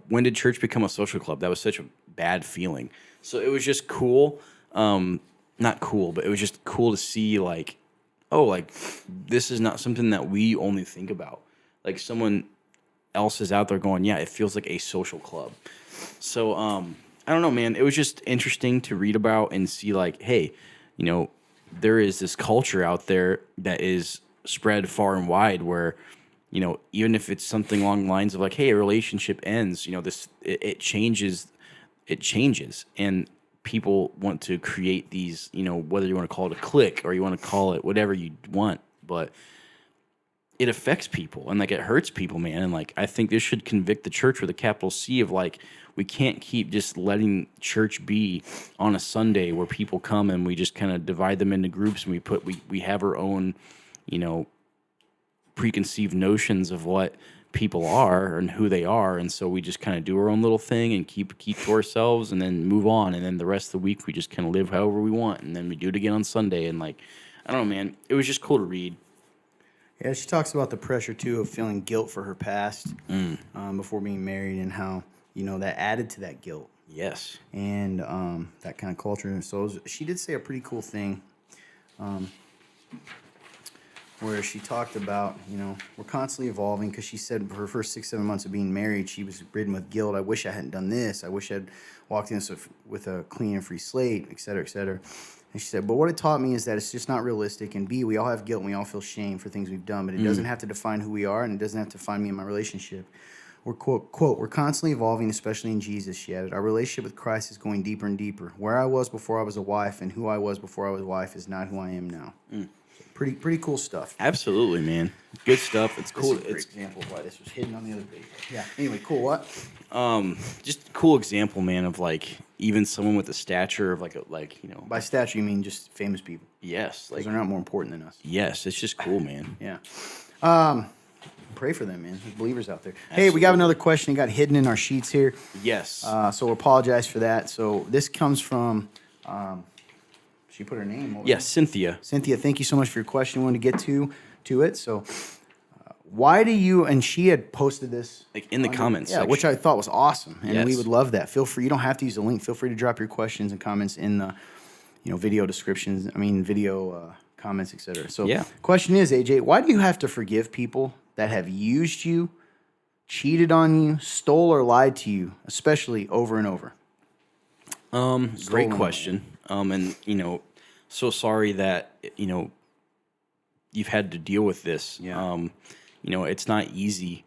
When did church become a social club? That was such a bad feeling. So it was just cool. Not cool, but it was just cool to see, this is not something that we only think about. Like, someone else is out there going, yeah, it feels like a social club. So, I don't know, man. It was just interesting to read about and see, hey, there is this culture out there that is spread far and wide where, even if it's something along the lines of hey, a relationship ends, it changes. It changes. And people want to create these, whether you want to call it a clique or you want to call it whatever you want. But it affects people and like it hurts people, man. And like I think this should convict the church with a capital C of like we can't keep just letting church be on a Sunday where people come and we just kind of divide them into groups and we have our own, you know, preconceived notions of what people are and who they are, and so we just kind of do our own little thing and keep to ourselves and then move on, and then the rest of the week we just kind of live however we want, and then we do it again on Sunday. And like I don't know, man, it was just cool to read. Yeah, she talks about the pressure too of feeling guilt for her past before being married, and how that added to that guilt. Yes. And that kind of culture. So she did say a pretty cool thing. Where she talked about, we're constantly evolving, because she said for her first 6-7 months of being married, she was ridden with guilt. I wish I hadn't done this. I wish I'd walked in with a clean and free slate, et cetera, et cetera. And she said, but what it taught me is that it's just not realistic. And B, we all have guilt and we all feel shame for things we've done, but it doesn't have to define who we are, and it doesn't have to define me in my relationship. We're, quote, we're constantly evolving, especially in Jesus, she added. Our relationship with Christ is going deeper and deeper. Where I was before I was a wife and who I was before I was a wife is not who I am now. Pretty cool stuff. Absolutely, man. Good stuff. It's cool. It's a great example of why this was hidden on the other page. Yeah. Anyway, cool. What? Just a cool example, man, of like even someone with the stature of like By stature, you mean just famous people? Yes, like Because they're not more important than us. yes. It's just cool, man. Yeah. Pray for them, man. There's believers out there. Hey, we got another question. It got hidden in our sheets here. Yes. So we apologize for that. So this comes from. She put her name over Yes, Cynthia. Cynthia, thank you so much for your question. We want to get to it. So, why do you, and she had posted this Like in the comments yeah, section. which I thought was awesome, and we Yes. would love that. Feel free. You don't have to use the link. Feel free to drop your questions and comments in the, video descriptions. Video comments, etc. So, Yeah. question is, AJ, why do you have to forgive people that have used you, cheated on you, stole or lied to you, especially over and over? Great Stolen. question. And so sorry that you've had to deal with this. Yeah. It's not easy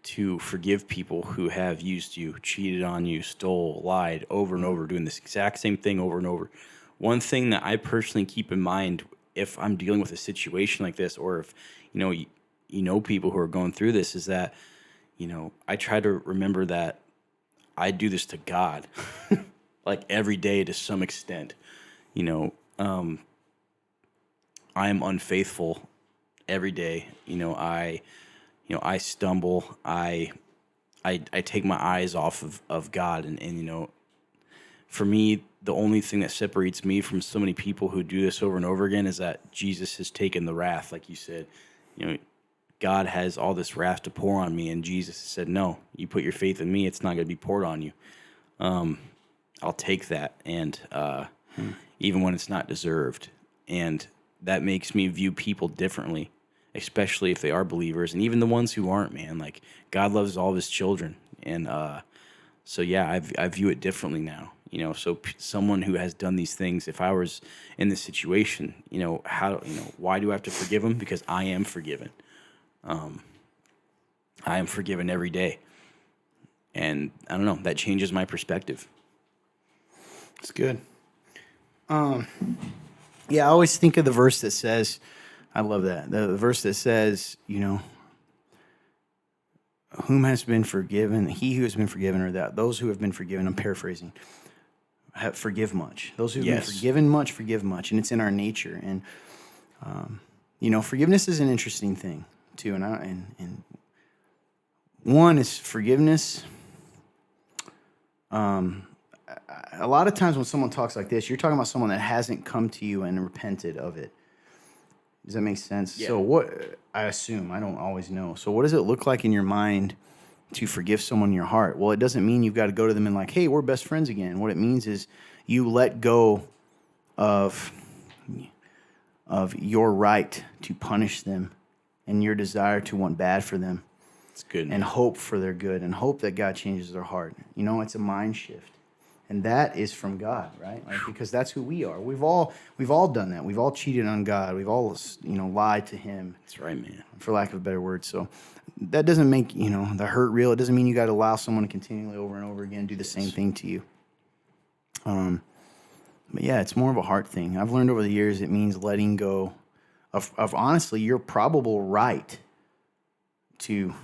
to forgive people who have used you, cheated on you, stole, lied over and over, doing this exact same thing over and over. One thing that I personally keep in mind if I'm dealing with a situation like this, or if people who are going through this, is that I try to remember that I do this to God, like every day to some extent. I am unfaithful every day. I stumble. I take my eyes off of God, and for me, the only thing that separates me from so many people who do this over and over again is that Jesus has taken the wrath, like you said. God has all this wrath to pour on me, and Jesus said, "No, you put your faith in me; it's not going to be poured on you. I'll take that, and even when it's not deserved." And that makes me view people differently, especially if they are believers, and even the ones who aren't, man. Like, God loves all of his children. And so, yeah, I view it differently now. So someone who has done these things, if I was in this situation, why do I have to forgive them? Because I am forgiven. I am forgiven every day. And I don't know, that changes my perspective. It's good. Yeah, I always think of the verse that says, I love that. The verse that says, whom has been forgiven, he who has been forgiven, or that those who have been forgiven, I'm paraphrasing, forgive much. Those who have been forgiven much, forgive much. And it's in our nature. And, forgiveness is an interesting thing, too. And one is forgiveness. A lot of times when someone talks like this, you're talking about someone that hasn't come to you and repented of it. Does that make sense? Yeah. So what, I assume, I don't always know. So what does it look like in your mind to forgive someone in your heart? Well, it doesn't mean you've got to go to them and like, hey, we're best friends again. What it means is you let go of your right to punish them and your desire to want bad for them. It's good. And hope for their good and hope that God changes their heart. It's a mind shift. And that is from God, right? Like, because that's who we are. We've all done that. We've all cheated on God. We've all, lied to him. That's right, man. For lack of a better word. So that doesn't make, the hurt real. It doesn't mean you got to allow someone to continually over and over again do the same thing to you. But yeah, it's more of a heart thing. I've learned over the years it means letting go of honestly your probable right to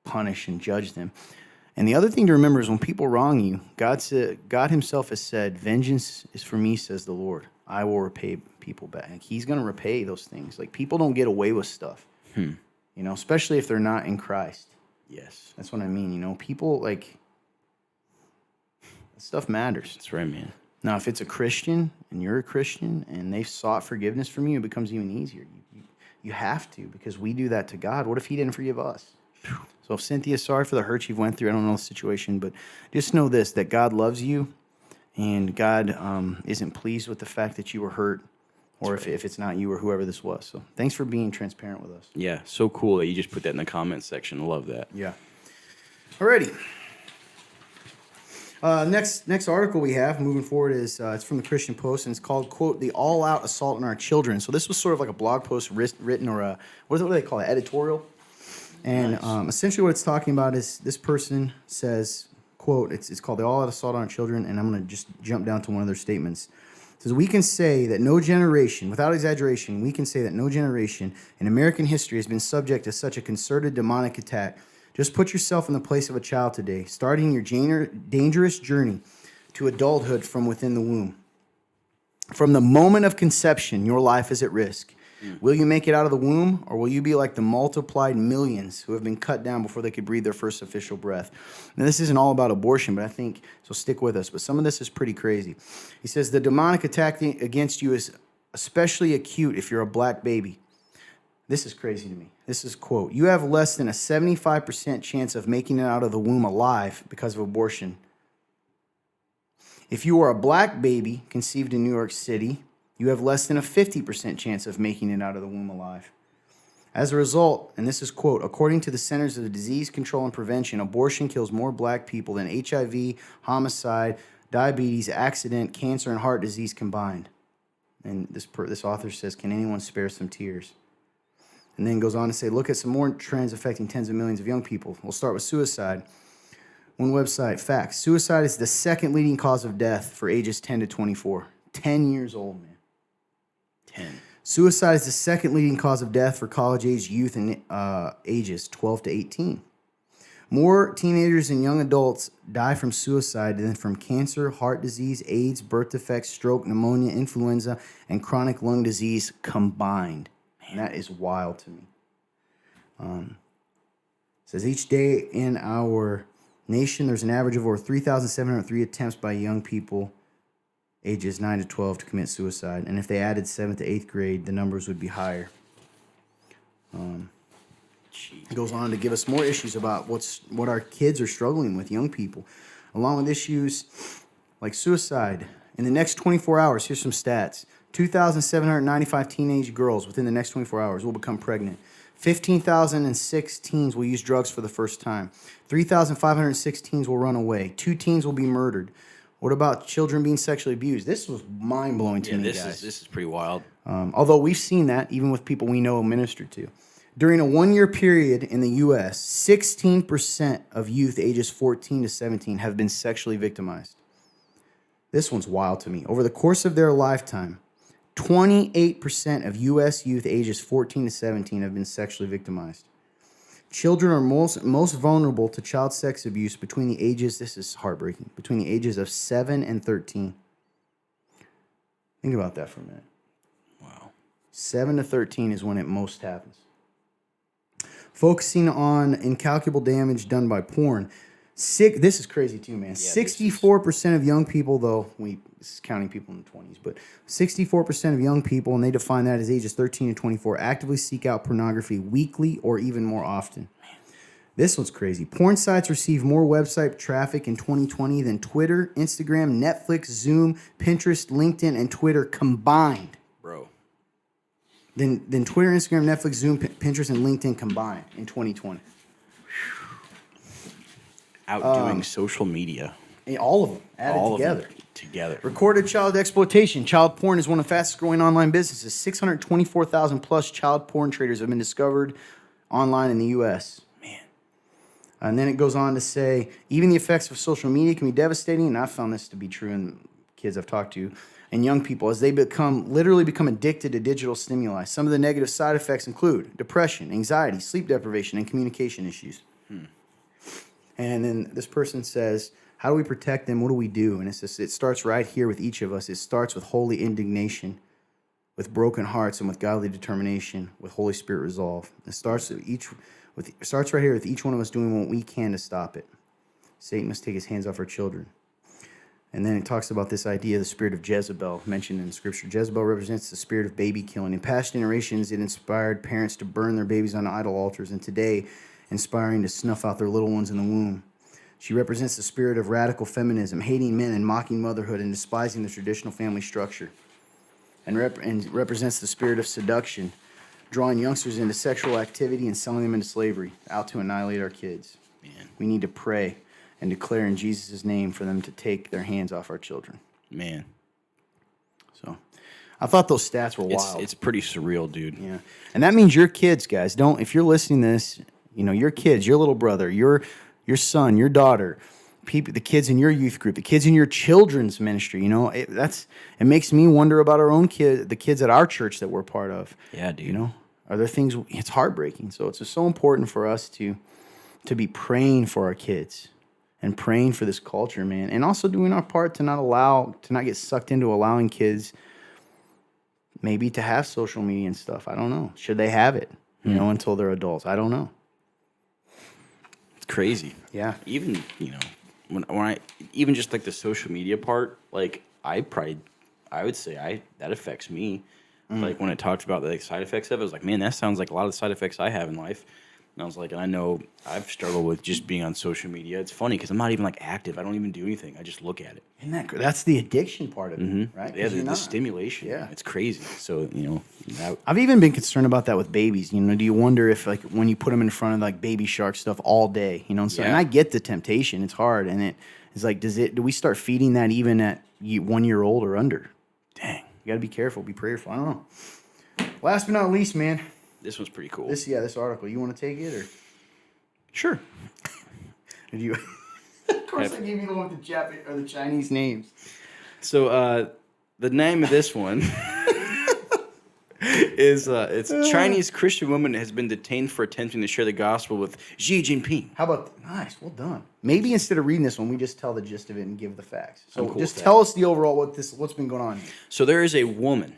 punish and judge them. And the other thing to remember is when people wrong you, God himself has said, vengeance is for me, says the Lord. I will repay people back. He's going to repay those things. Like, people don't get away with stuff, especially if they're not in Christ. Yes. That's what I mean. People, like, stuff matters. That's right, man. Now, if it's a Christian and you're a Christian and they've sought forgiveness from you, it becomes even easier. You have to, because we do that to God. What if he didn't forgive us? So if Cynthia, sorry for the hurt you've went through. I don't know the situation, but just know this, that God loves you, and God isn't pleased with the fact that you were hurt, or if it's not you or whoever this was. So thanks for being transparent with us. Yeah, so cool that you just put that in the comments section. I love that. Yeah. Alrighty. Next article we have moving forward is it's from the Christian Post, and it's called, quote, "The All-Out Assault on Our Children." So this was sort of like a blog post written, or a, what do they call it, editorial? And essentially what it's talking about is this person says, quote, it's called "The All-Out Assault on Our Children," and I'm going to just jump down to one of their statements. It says, "We can say that no generation, without exaggeration, we can say that no generation in American history has been subject to such a concerted demonic attack. Just put yourself in the place of a child today, starting your dangerous journey to adulthood from within the womb. From the moment of conception, your life is at risk. Will you make it out of the womb, or will you be like the multiplied millions who have been cut down before they could breathe their first official breath?" Now, this isn't all about abortion, but I think, so stick with us, but some of this is pretty crazy. He says, "The demonic attack against you is especially acute if you're a black baby." This is crazy to me. This is, quote, "You have less than a 75% chance of making it out of the womb alive because of abortion. If you are a black baby conceived in New York City, you have less than a 50% chance of making it out of the womb alive. As a result," and this is, quote, "according to the Centers of Disease Control and Prevention, abortion kills more black people than HIV, homicide, diabetes, accident, cancer, and heart disease combined." And this author says, "Can anyone spare some tears?" And then goes on to say, "Look at some more trends affecting tens of millions of young people. We'll start with suicide. One website, facts. Suicide is the second leading cause of death for ages 10 to 24. 10 years old, man. 10. Suicide is the second leading cause of death for college-age youth and ages 12 to 18. More teenagers and young adults die from suicide than from cancer, heart disease, AIDS, birth defects, stroke, pneumonia, influenza, and chronic lung disease combined." And that is wild to me. It says each day in our nation, there's an average of over 3,703 attempts by young people ages 9 to 12 to commit suicide. And if they added 7th to 8th grade, the numbers would be higher. It goes on to give us more issues about what our kids are struggling with, young people, along with issues like suicide. In the next 24 hours, here's some stats. 2,795 teenage girls within the next 24 hours will become pregnant. 15,006 teens will use drugs for the first time. 3,506 teens will run away. 2 teens will be murdered. What about children being sexually abused? This was mind-blowing to me, guys. This is pretty wild. Although we've seen that even with people we know and minister to. During a 1-year period in the U.S., 16% of youth ages 14 to 17 have been sexually victimized. This one's wild to me. Over the course of their lifetime, 28% of U.S. youth ages 14 to 17 have been sexually victimized. Children are most vulnerable to child sex abuse between the ages, this is heartbreaking, between the ages of 7 and 13. Think about that for a minute. Wow. 7 to 13 is when it most happens. Focusing on incalculable damage done by porn. This is crazy too, man. 64% of young people, though, this is counting people in the 20s, but 64% of young people, and they define that as ages 13 to 24, actively seek out pornography weekly or even more often. This one's crazy. Porn sites receive more website traffic in 2020 than Twitter, Instagram, Netflix, Zoom, Pinterest, LinkedIn, and Twitter combined. Bro. Than Twitter, Instagram, Netflix, Zoom, Pinterest, and LinkedIn combined in 2020. Outdoing social media. All of them added together. Recorded child exploitation. Child porn is one of the fastest growing online businesses. 624,000 plus child porn traders have been discovered online in the U.S. Man. And then it goes on to say, even the effects of social media can be devastating, and I've found this to be true in kids I've talked to. in young people as they literally become addicted to digital stimuli. Some of the negative side effects include depression, anxiety, sleep deprivation, and communication issues. And then this person says, how do we protect them? What do we do? And it starts right here with each of us. It starts with holy indignation, with broken hearts, and with godly determination, with Holy Spirit resolve. It starts right here with each one of us doing what we can to stop it. Satan must take his hands off our children. And then it talks about this idea of the spirit of Jezebel mentioned in Scripture. Jezebel represents the spirit of baby killing. In past generations, it inspired parents to burn their babies on idol altars, and today, inspiring to snuff out their little ones in the womb. She represents the spirit of radical feminism, hating men and mocking motherhood and despising the traditional family structure. And represents the spirit of seduction, drawing youngsters into sexual activity and selling them into slavery, out to annihilate our kids. Man. We need to pray and declare in Jesus' name for them to take their hands off our children. Man. So I thought those stats were wild. It's pretty surreal, dude. Yeah. And that means your kids, guys, if you're listening to this, your kids, your little brother, your son, your daughter, the kids in your youth group, the kids in your children's ministry, it makes me wonder about our own kids, the kids at our church that we're part of. Yeah, dude. Are there things, it's heartbreaking. So it's just so important for us to be praying for our kids and praying for this culture, man. And also doing our part to not get sucked into allowing kids maybe to have social media and stuff. I don't know. Should they have it, until they're adults? I don't know. It's crazy. Yeah. Even, when I even just like the social media part, like I would say that affects me. Like when it talked about the side effects of it, I was like, man, that sounds like a lot of the side effects I have in life. And I was like, and I know I've struggled with just being on social media. It's funny because I'm not even like active. I don't even do anything. I just look at it. That's the addiction part of it, right? Yeah, the stimulation. Yeah. It's crazy. So, I've even been concerned about that with babies. Do you wonder if like when you put them in front of like Baby Shark stuff all day, and I get the temptation. It's hard, and it's like, do we start feeding that even at 1 year old or under? Dang, you got to be careful, be prayerful. I don't know. Last but not least, man. This one's pretty cool. This article. You want to take it or? Sure. Did you? Of course, I gave you the one with the Japanese or the Chinese names. So the name of this one is it's a Chinese Christian woman has been detained for attempting to share the gospel with Xi Jinping. How about nice? Well done. Maybe instead of reading this one, we just tell the gist of it and give the facts. So cool just tell us the overall what's been going on here. So there is a woman,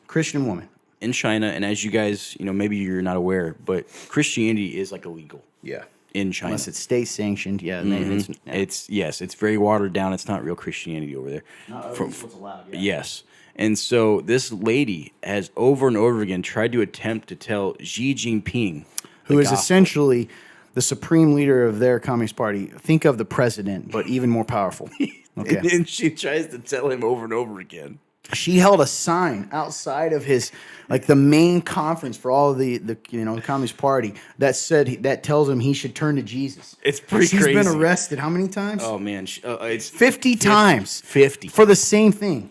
Christian woman, in China, and as you guys, maybe you're not aware, but Christianity is like illegal. Yeah. In China. Unless it's state sanctioned, yeah. It's very watered down. It's not real Christianity over there. Not what's allowed, yeah. Yes. And so this lady has over and over again tried to attempt to tell Xi Jinping, who is essentially the supreme leader of their Communist Party. Think of the president, but even more powerful. Okay. And then she tries to tell him over and over again. She held a sign outside of his, like the main conference for all of the Communist Party that tells him he should turn to Jesus. It's pretty crazy. She's been arrested how many times? Oh man, it's 50 times. 50 for the same thing.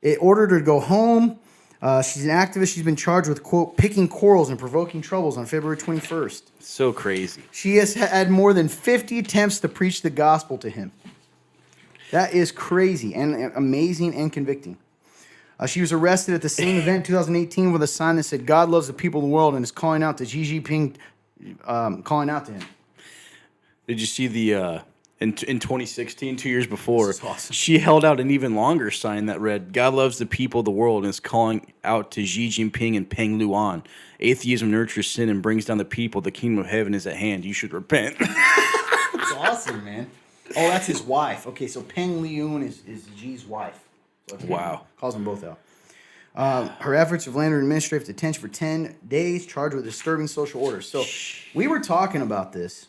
It ordered her to go home. She's an activist. She's been charged with, quote, picking quarrels and provoking troubles on February 21st. So crazy. She has had more than 50 attempts to preach the gospel to him. That is crazy and amazing and convicting. She was arrested at the same event in 2018 with a sign that said, God loves the people of the world, and is calling out to Xi Jinping, calling out to him. Did you see the, in 2016, 2 years before, This is awesome. She held out an even longer sign that read, God loves the people of the world, and is calling out to Xi Jinping and Peng Luan. Atheism nurtures sin and brings down the people. The kingdom of heaven is at hand. You should repent. That's awesome, man. Oh, that's his wife. Okay, so Peng Liyun is Xi's wife. So Wow. Calls them both out. Her efforts have landed her in administrative detention for 10 days, charged with disturbing social order. So we were talking about this,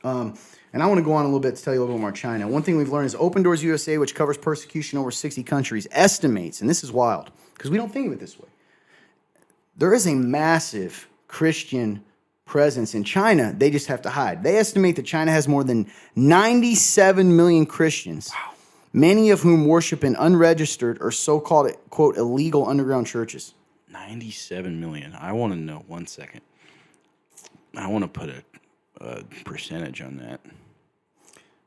and I want to go on a little bit to tell you a little bit more China. One thing we've learned is Open Doors USA, which covers persecution in over 60 countries, estimates, and this is wild, because we don't think of it this way, there is a massive Christian presence in China. They just have to hide. They estimate that China has more than 97 million Christians. Wow. Many of whom worship in unregistered or so-called, quote, illegal underground churches. 97 million. I want to know, 1 second. I want to put a percentage on that.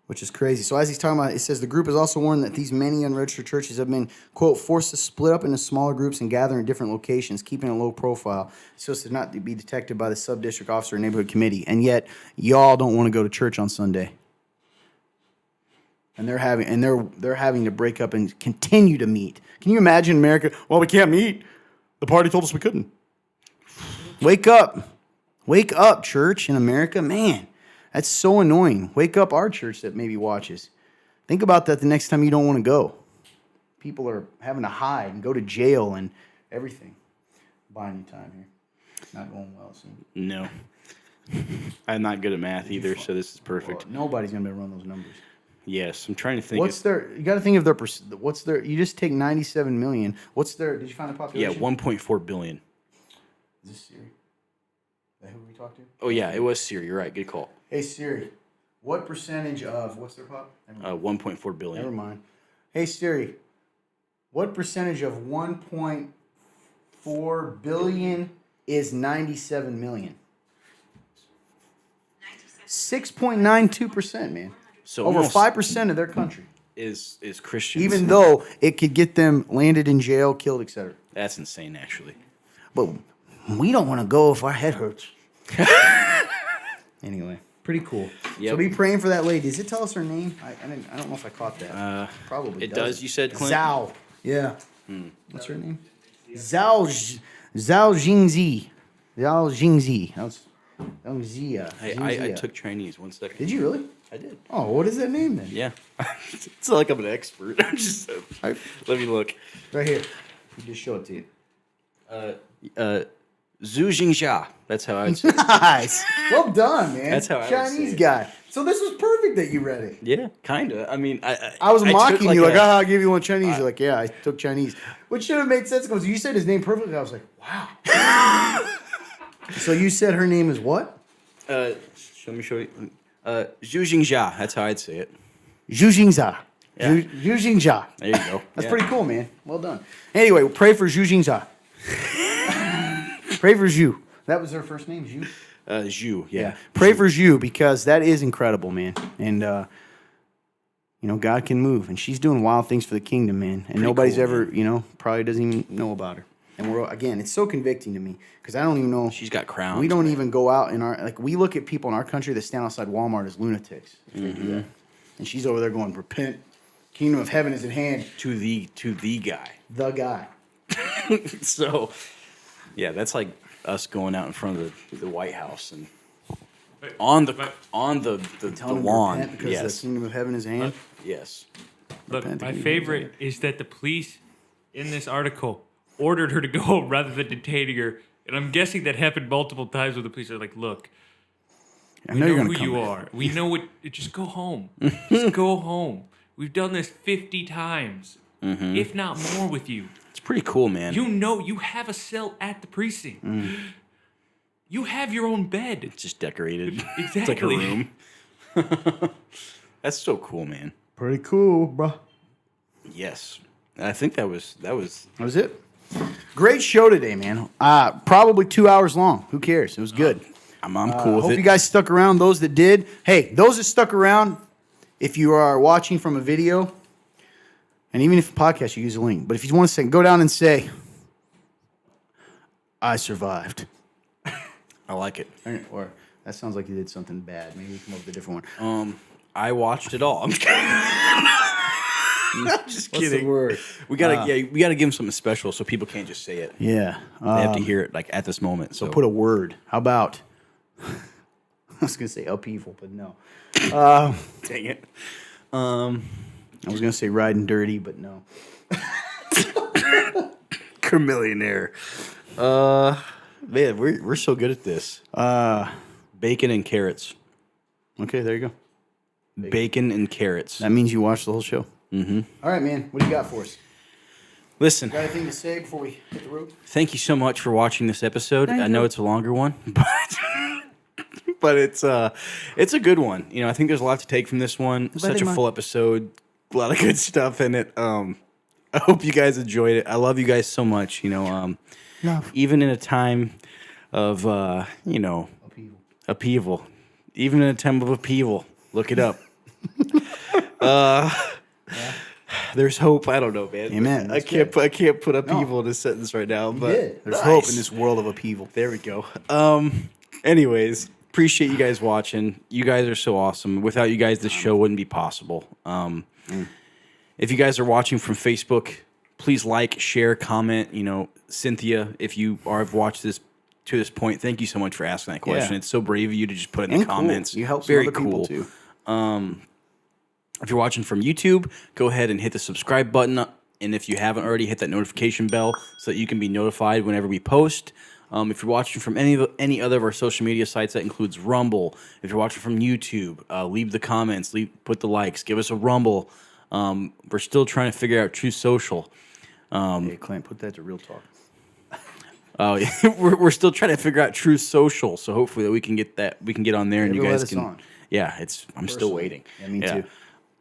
which is crazy. So as he's talking about, it says the group is also warned that these many unregistered churches have been, quote, forced to split up into smaller groups and gather in different locations, keeping a low profile so as to not be detected by the sub-district officer or neighborhood committee. And yet, y'all don't want to go to church on Sunday. And they're having to break up and continue to meet. Can you imagine America? Well, we can't meet. The party told us we couldn't. Wake up. Wake up, church in America. Man, that's so annoying. Wake up our church that maybe watches. Think about that the next time you don't want to go. People are having to hide and go to jail and everything. Buying you time here. Not going well soon. No. I'm not good at math either, so this is perfect. Well, nobody's going to be able to run those numbers. Yes, I'm trying to think. You got to think of you just take 97 million. Did you find the population? Yeah, 1.4 billion. Is this Siri? Is that who we talked to? Oh, yeah, it was Siri. You're right. Good call. Hey, Siri, what percentage of, what's their pop? 1.4 billion. Never mind. Hey, Siri, what percentage of 1.4 billion is 97 million? 6.92%, man. So over 5% of their country is Christians. Even though it could get them landed in jail, killed, etc. That's insane, actually. But we don't want to go if our head hurts. Anyway, pretty cool. Yep. So be praying for that lady. Does it tell us her name? I don't know if I caught that. Probably it does. You said Clint? Zhao. Yeah. What's her name? Zhao Jingzi. Zhao Jingzi. That was Zia. Hey, I took Chinese. 1 second. Did you really? I did. Oh, what is that name then? Yeah. It's like I'm an expert. I'm just. Let me look. Right here. You just show it to you. Zhu Jingxia. That's how I would say it. Nice. Well done, man. That's how I would Chinese say it. guy. So this was perfect that you read it. Yeah, kind of. I mean, I was mocking you, like, I I'll give you one Chinese. You're like, yeah, I took Chinese. Which should have made sense because you said his name perfectly. I was like, wow. So you said her name is what? Let me show you. Zhu Jingxia. That's how I'd say it. Zhu Jingxia. Yeah. Zhu Jingxia. There you go. That's pretty cool, man. Well done. Anyway, pray for Zhu Jingxia. Pray for Zhu. That was her first name, Zhu? Zhu, yeah. Pray for Zhu because that is incredible, man. And, God can move. And she's doing wild things for the kingdom, man. And nobody's cool, ever, probably doesn't even know about her. And it's so convicting to me because I don't even know. She's got crowns. We don't even go out we look at people in our country that stand outside Walmart as lunatics. If they do that. And she's over there going, repent. Kingdom of heaven is at hand. To the guy. The guy. So, yeah, that's like us going out in front of the White House and on the lawn. Because Yes. the kingdom of heaven is at hand. Yes. Look, my favorite is that the police in this article ordered her to go rather than detaining her. And I'm guessing that happened multiple times where the police are like, look, I we know know you're who going to come you back. are. We know what. Just go home. Just go home. We've done this 50 times, if not more with you. It's pretty cool, man. You know you have a cell at the precinct. You have your own bed. It's just decorated. Exactly. It's like a room. That's so cool, man. Pretty cool, bro. Yes. I think that was That was it. Great show today, man. Probably 2 hours long. Who cares? It was good. I'm cool with Hope it. you guys stuck around. Those that did. Hey, those that stuck around, if you are watching from a video, and even if a podcast, you use a link. But if you want to say, go down and say, I survived. I like it. Or that sounds like you did something bad. Maybe you come up with a different one. I watched it all. I'm just What's kidding. the word? We gotta give them something special so people can't just say it. Yeah. They have to hear it like at this moment. So Put a word. How about, I was going to say upheaval, but no. dang it. I was going to say riding dirty, but no. Millionaire. Man, we're so good at this. Bacon and carrots. Okay, there you go. Bacon and carrots. That means you watched the whole show. Mm-hmm. All right, man. What do you got for us? Listen, Got anything to say before we hit the road? thank you so much for watching this episode. Thank I know you. it's a longer one, but it's a good one. I think there's a lot to take from this one. Such a full episode, a lot of good stuff in it. I hope you guys enjoyed it. I love you guys so much. Love. Even in a time of upheaval, even in a time of upheaval, look it up. There's hope. I don't know, man. Amen. I can't put upheaval in this sentence right now. But There's hope in this world of upheaval. There we go. Anyways, appreciate you guys watching. You guys are so awesome. Without you guys, this show wouldn't be possible. If you guys are watching from Facebook, please like, share, comment. You know, Cynthia, if you have watched this to this point, thank you so much for asking that question. Yeah. It's so brave of you to just put it in the comments. Cool. You help some Very other cool. people too. If you're watching from YouTube, go ahead and hit the subscribe button. And if you haven't already, hit that notification bell so that you can be notified whenever we post. If you're watching from any other of our social media sites, that includes Rumble. If you're watching from YouTube, leave the comments, put the likes, give us a rumble. We're still trying to figure out True Social. Hey, Clint, put that to real talk. Oh, yeah. we're still trying to figure out True Social, so hopefully that we can get on there and you guys can. On. Yeah, I'm still waiting. Yeah, me too.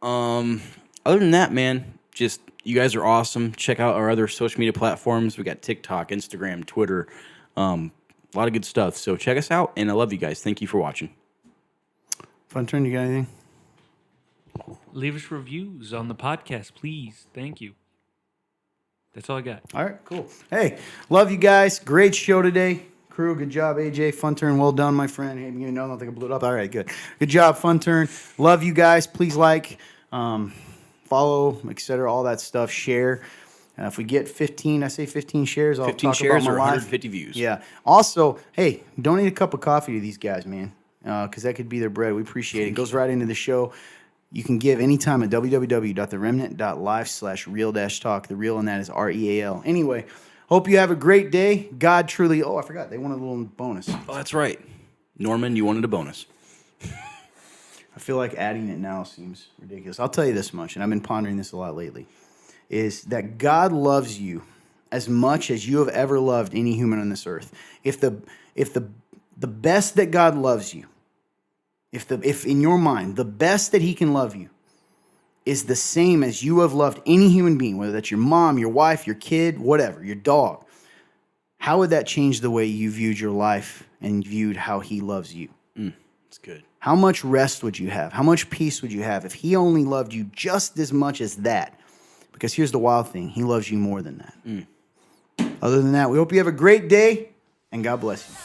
Other than that, man, just you guys are awesome. Check out our other social media platforms. We got TikTok, Instagram, Twitter, a lot of good stuff. So check us out, and I love you guys. Thank you for watching. Fun turn. You got anything? Leave us reviews on the podcast, please. Thank you. That's all I got. All right, cool. Hey, love you guys. Great show today. Crew, good job, AJ. Fun turn, well done, my friend. Hey, you know, I don't think I blew it up. All right, good. Good job, fun turn. Love you guys. Please like, follow, etc., all that stuff. Share. If we get 15 shares, I'll 15 talk shares about or my life. 150 views. Yeah. Also, hey, donate a cup of coffee to these guys, man, because that could be their bread. We appreciate it. It goes right into the show. You can give anytime at www.theremnant.life/real-talk. The real in that is REAL. Anyway, hope you have a great day. God truly. Oh, I forgot. They wanted a little bonus. Oh, that's right. Norman, you wanted a bonus. I feel like adding it now seems ridiculous. I'll tell you this much, and I've been pondering this a lot lately, is that God loves you as much as you have ever loved any human on this earth. If the best that God loves you, if in your mind, the best that he can love you is the same as you have loved any human being, whether that's your mom, your wife, your kid, whatever, your dog, how would that change the way you viewed your life and viewed how he loves you? That's good. How much rest would you have? How much peace would you have if he only loved you just as much as that? Because here's the wild thing. He loves you more than that. Other than that, we hope you have a great day, and God bless you.